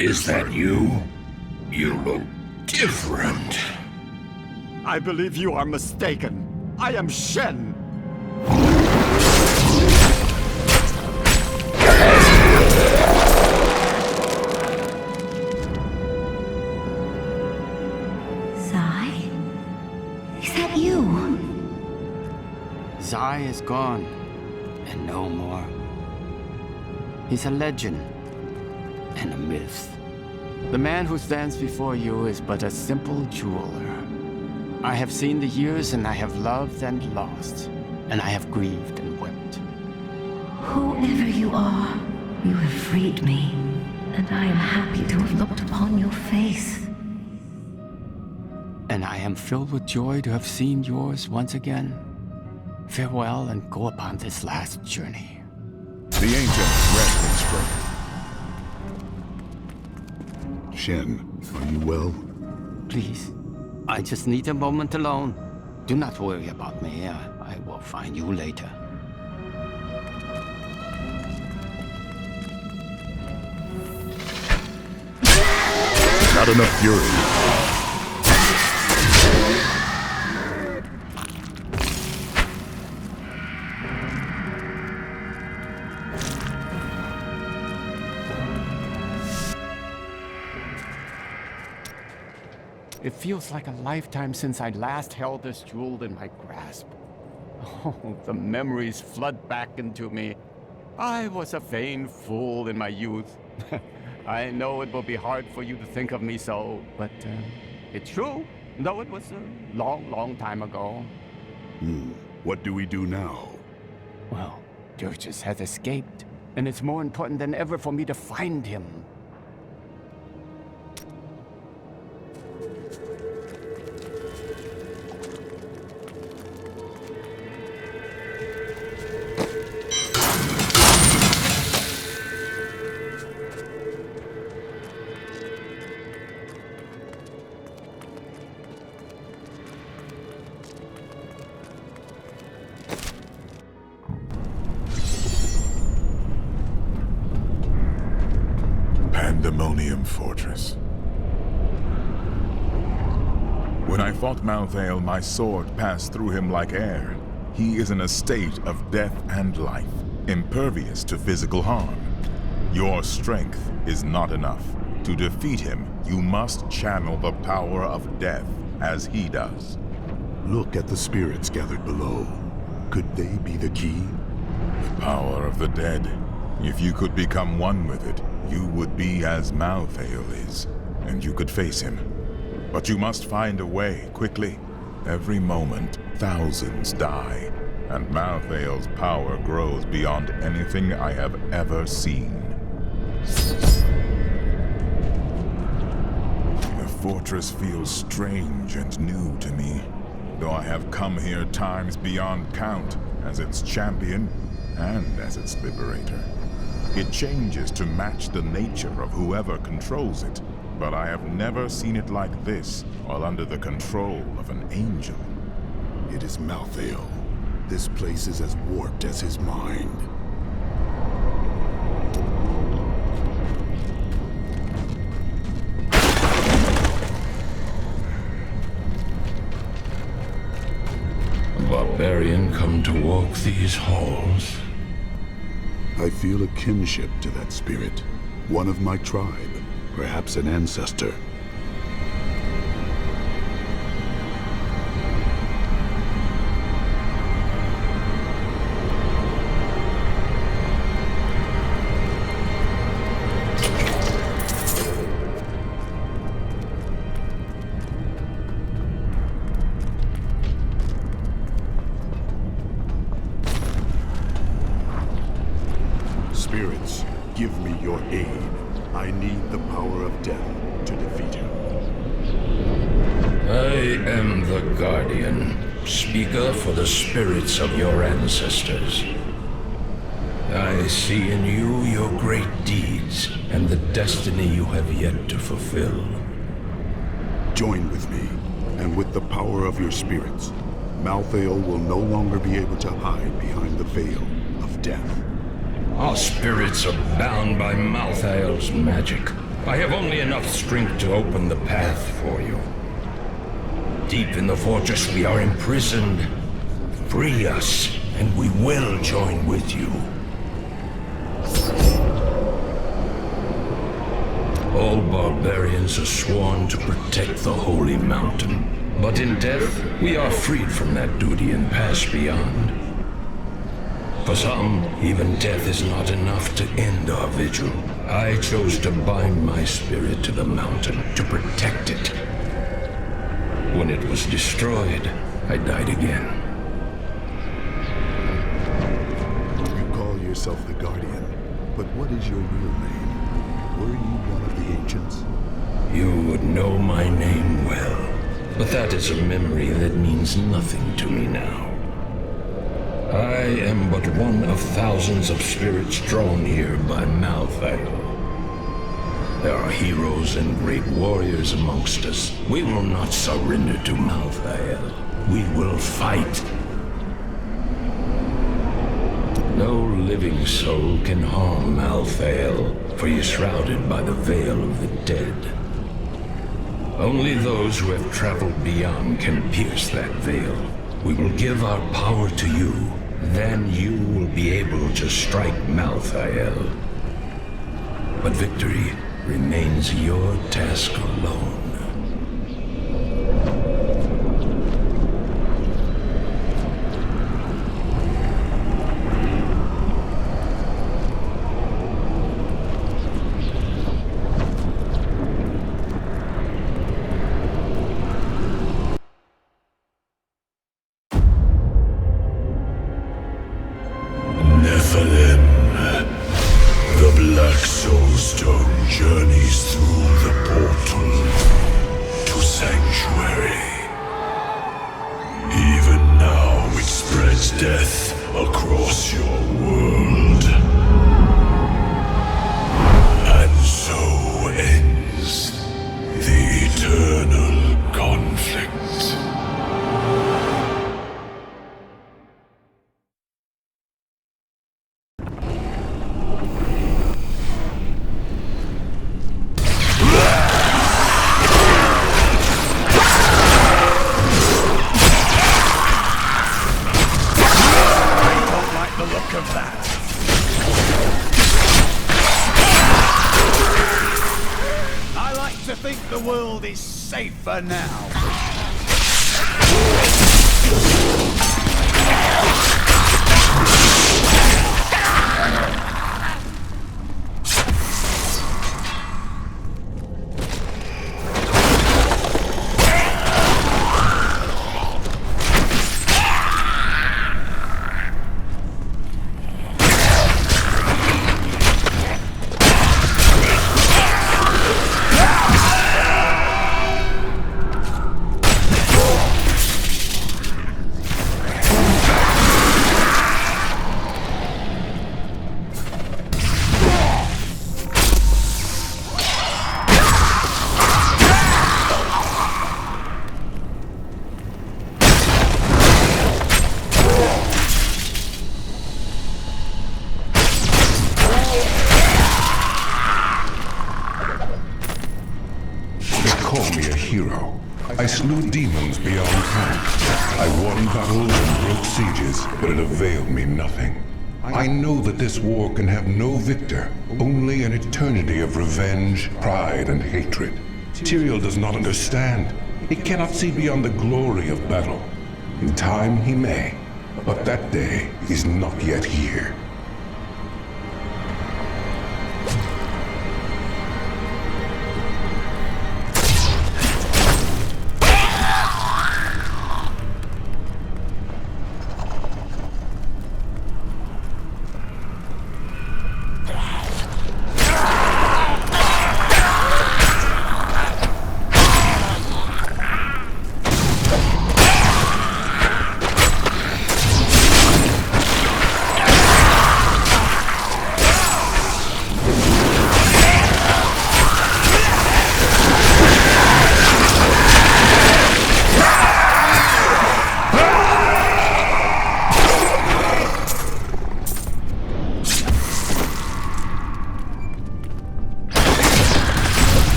is that you? You look different. I believe you are mistaken. I am Shen. Zai? Is that you? Zai is gone, and no more. He's a legend and a myth. The man who stands before you is but a simple jeweler. I have seen the years, and I have loved and lost, and I have grieved and wept. Whoever you are, you have freed me, and I am happy to have looked upon your face. And I am filled with joy to have seen yours once again. Farewell, and go upon this last journey. The ancients rest in strength. Shen, are you well? Please. I just need a moment alone. Do not worry about me. I will find you later. Not enough fury. It feels like a lifetime since I last held this jewel in my grasp. Oh, the memories flood back into me. I was a vain fool in my youth. I know it will be hard for you to think of me so, but it's true, though it was a long, long time ago. What do we do now? Well, Dirges has escaped, and it's more important than ever for me to find him. Pandemonium Fortress. When I fought Malthael, my sword passed through him like air. He is in a state of death and life, impervious to physical harm. Your strength is not enough. To defeat him, you must channel the power of death as he does. Look at the spirits gathered below. Could they be the key? The power of the dead. If you could become one with it, you would be as Malthael is, and you could face him. But you must find a way, quickly. Every moment, thousands die, and Malthael's power grows beyond anything I have ever seen. The fortress feels strange and new to me, though I have come here times beyond count as its champion and as its liberator. It changes to match the nature of whoever controls it, but I have never seen it like this while under the control of an angel. It is Malthael. This place is as warped as his mind. A barbarian come to walk these halls? I feel a kinship to that spirit. One of my tribe, perhaps an ancestor. Spirits, give me your aid. I need the power of death to defeat him. I am the Guardian, speaker for the spirits of your ancestors. I see in you your great deeds and the destiny you have yet to fulfill. Join with me, and with the power of your spirits, Malthael will no longer be able to hide behind the veil of death. Our spirits are bound by Malthael's magic. I have only enough strength to open the path for you. Deep in the fortress we are imprisoned. Free us, and we will join with you. All barbarians are sworn to protect the Holy Mountain. But in death, we are freed from that duty and pass beyond. For some, even death is not enough to end our vigil. I chose to bind my spirit to the mountain, to protect it. When it was destroyed, I died again. You call yourself the Guardian, but what is your real name? Were you one of the ancients? You would know my name well, but that is a memory that means nothing to me now. I am but one of thousands of spirits drawn here by Malthael. There are heroes and great warriors amongst us. We will not surrender to Malthael. We will fight. No living soul can harm Malthael, for he is shrouded by the veil of the dead. Only those who have traveled beyond can pierce that veil. We will give our power to you. Then you will be able to strike Malthael. But victory remains your task alone. spreads death across your world. And so ends the eternal conflict. The world is safer now. I slew demons beyond count. I won battles and broke sieges, but it availed me nothing. I know that this war can have no victor, only an eternity of revenge, pride, and hatred. Tyrael does not understand. He cannot see beyond the glory of battle. In time he may, but that day is not yet here.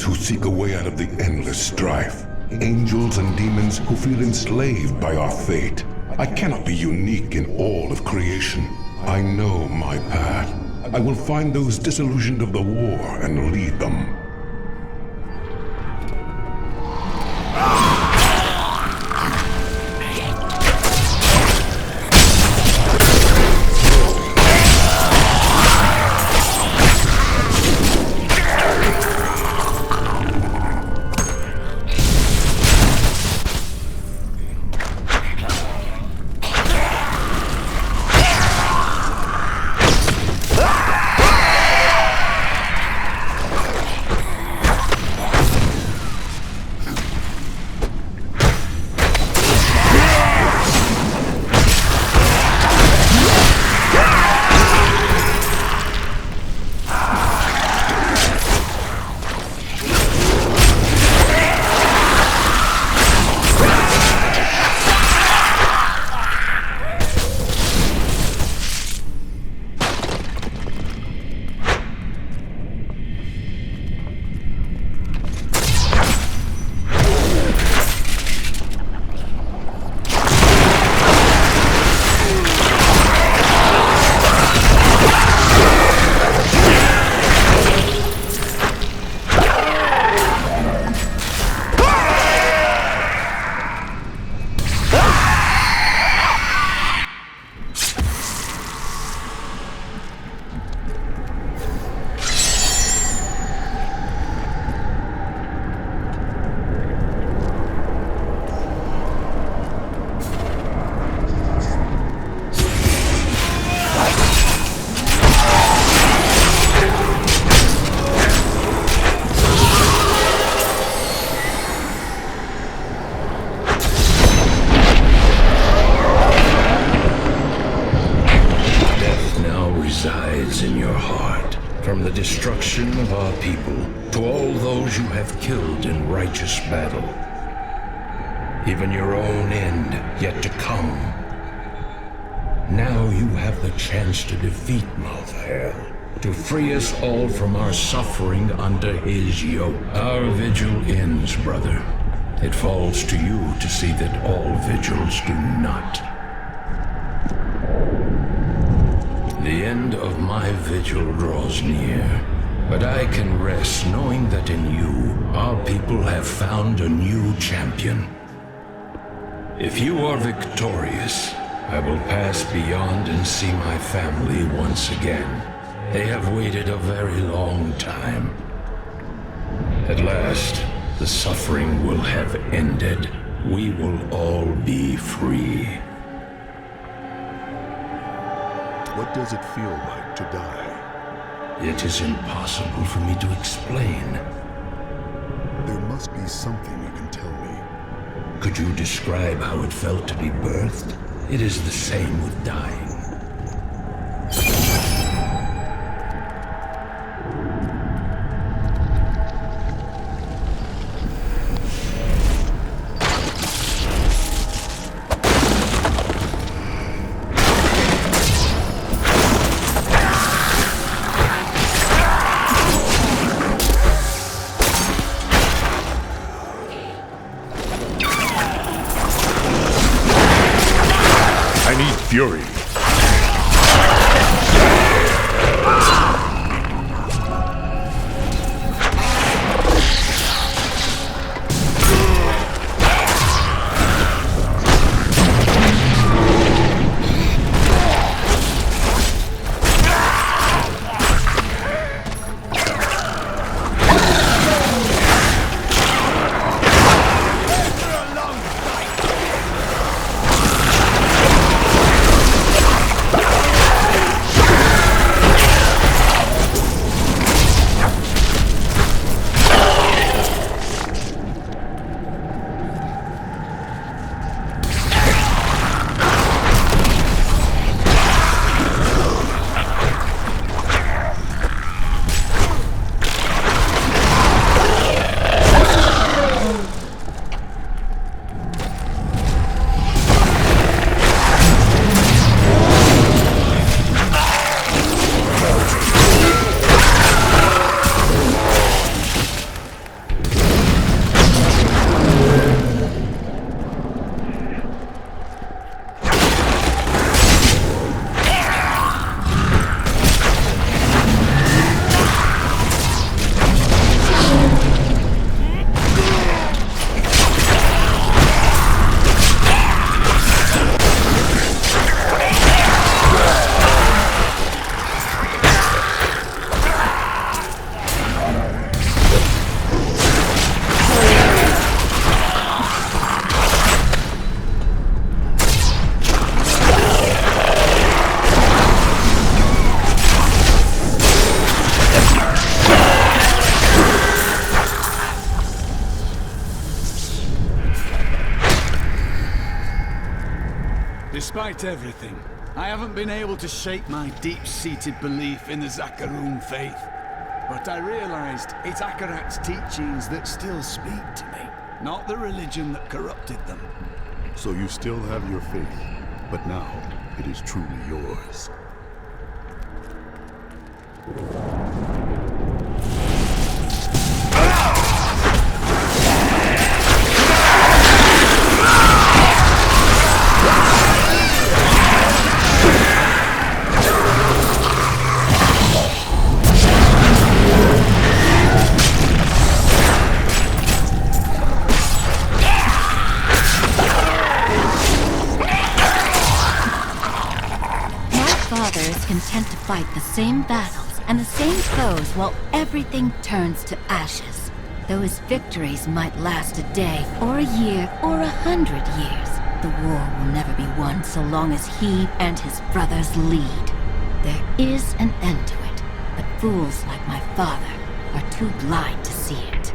Who seek a way out of the endless strife. Angels and demons who feel enslaved by our fate. I cannot be unique in all of creation. I know my path. I will find those disillusioned of the war and lead them. To all those you have killed in righteous battle, even your own end yet to come, now you have the chance to defeat Malthael, to free us all from our suffering under his yoke. Our vigil ends, brother. It falls to you to see that all vigils do not. The end of my vigil draws near, but I can rest knowing that in you, our people have found a new champion. If you are victorious, I will pass beyond and see my family once again. They have waited a very long time. At last, the suffering will have ended. We will all be free. What does it feel like to die? It is impossible for me to explain. There must be something you can tell me. Could you describe how it felt to be birthed? It is the same with dying. Fury. Despite everything, I haven't been able to shake my deep-seated belief in the Zakarum faith. But I realized it's Akarat's teachings that still speak to me, not the religion that corrupted them. So you still have your faith, but now it is truly yours. Content to fight the same battles and the same foes while everything turns to ashes. Though his victories might last a day, or a year, or 100 years, the war will never be won so long as he and his brothers lead. There is an end to it, but fools like my father are too blind to see it.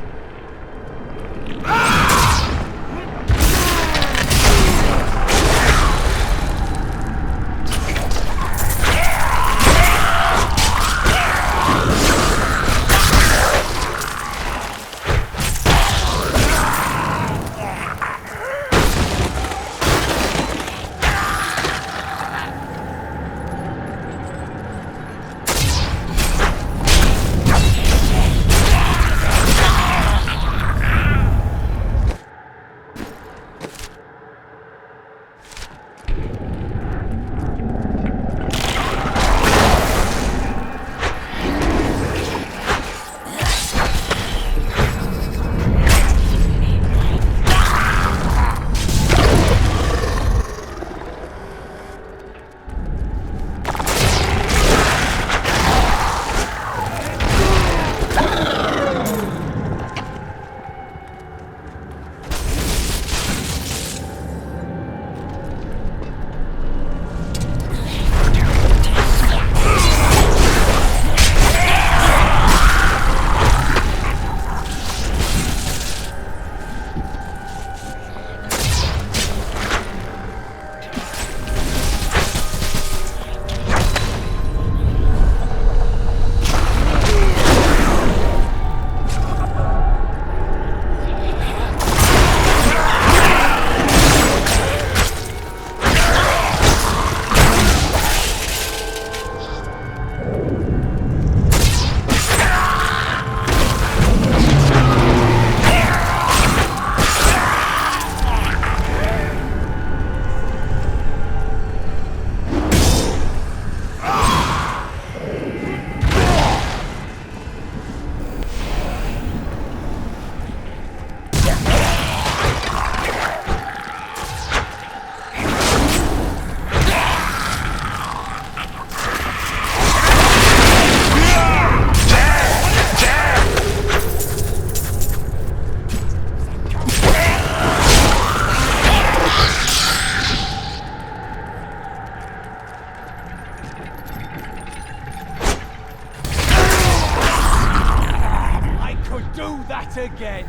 do that again!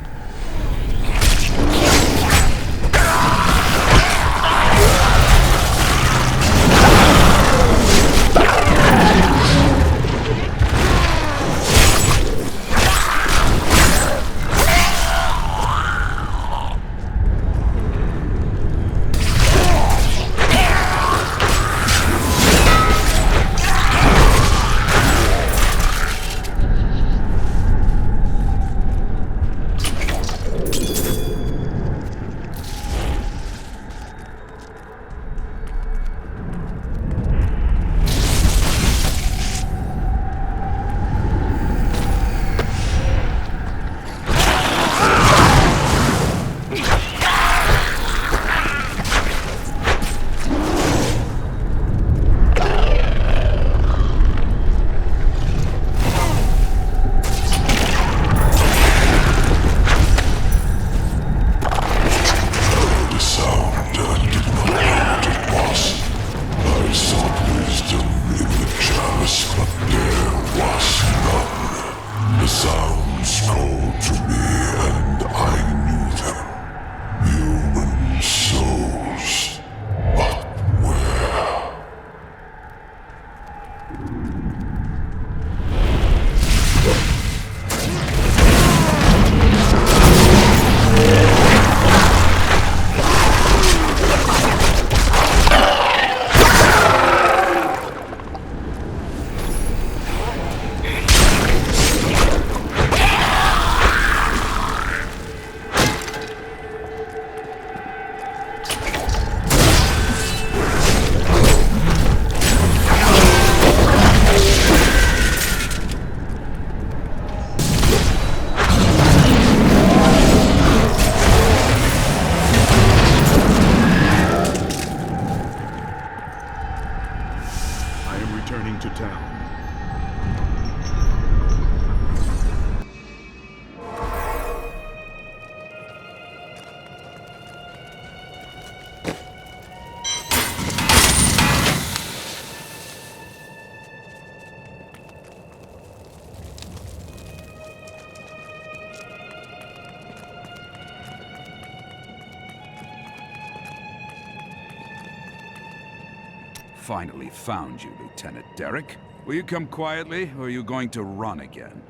Finally found you, Lieutenant Derek. Will you come quietly, or are you going to run again?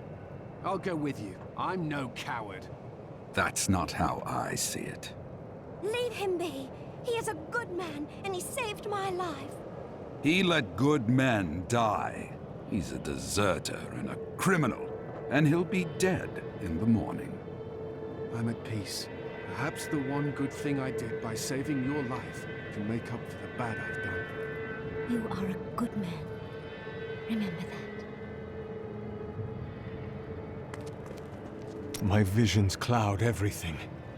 I'll go with you. I'm no coward. That's not how I see it. Leave him be. He is a good man, and he saved my life. He let good men die. He's a deserter and a criminal, and he'll be dead in the morning. I'm at peace. Perhaps the one good thing I did by saving your life can make up for the bad I've done. You are a good man. Remember that. My visions cloud everything.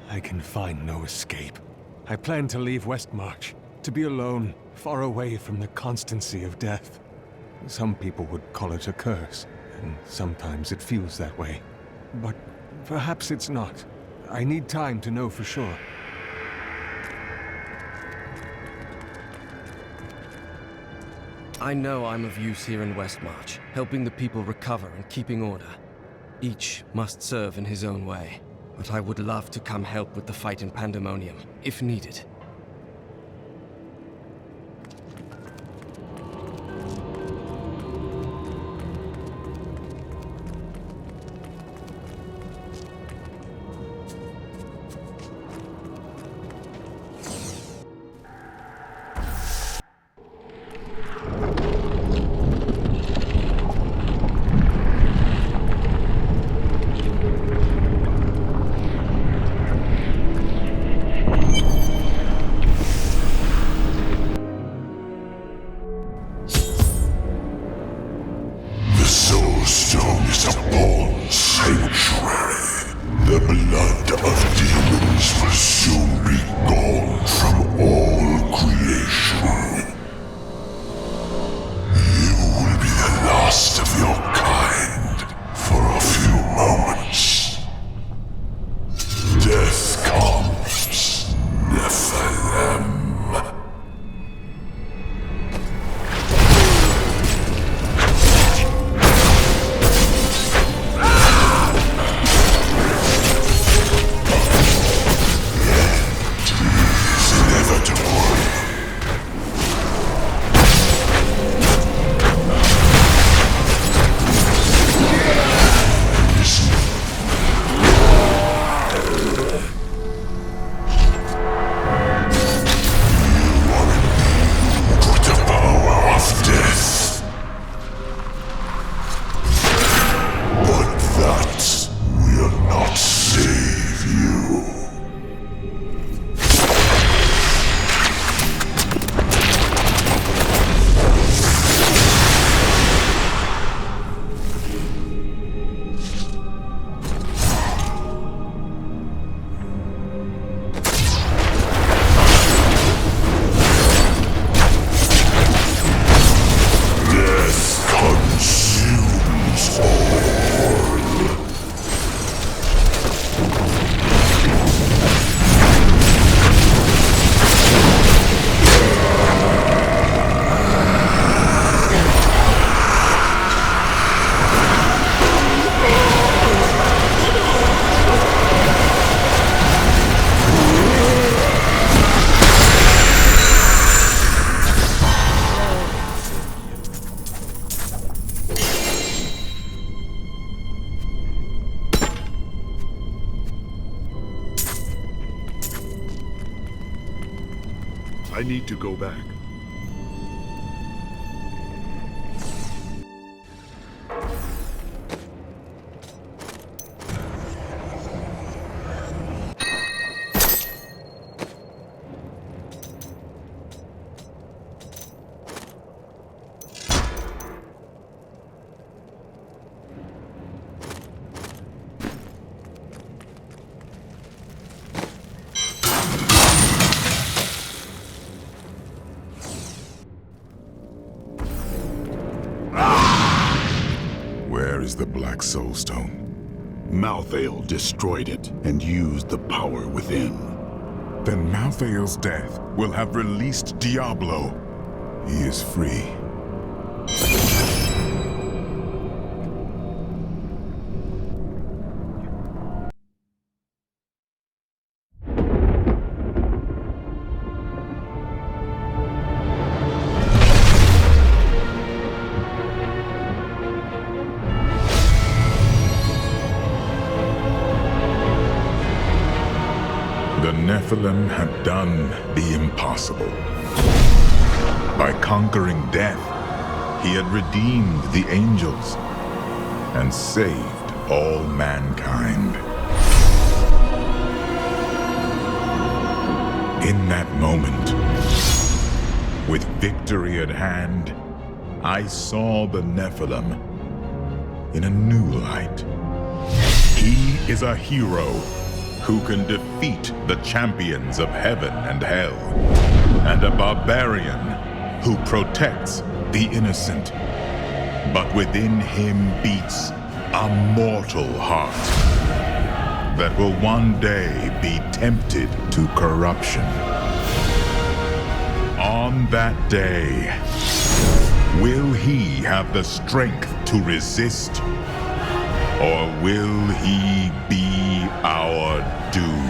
I can find no escape. I plan to leave Westmarch, to be alone, far away from the constancy of death. Some people would call it a curse, and sometimes it feels that way. But perhaps it's not. I need time to know for sure. I know I'm of use here in Westmarch, helping the people recover and keeping order. Each must serve in his own way, but I would love to come help with the fight in Pandemonium, if needed. I need to go back. Where is the Black Soulstone? Malthael destroyed it and used the power within. Then Malthael's death will have released Diablo. He is free. The Nephilim have done the impossible. By conquering death, he had redeemed the angels and saved all mankind. In that moment, with victory at hand, I saw the Nephilim in a new light. He is a hero who can defeat the champions of heaven and hell, and a barbarian who protects the innocent. But within him beats a mortal heart that will one day be tempted to corruption. On that day, will he have the strength to resist? Or will he be our doom?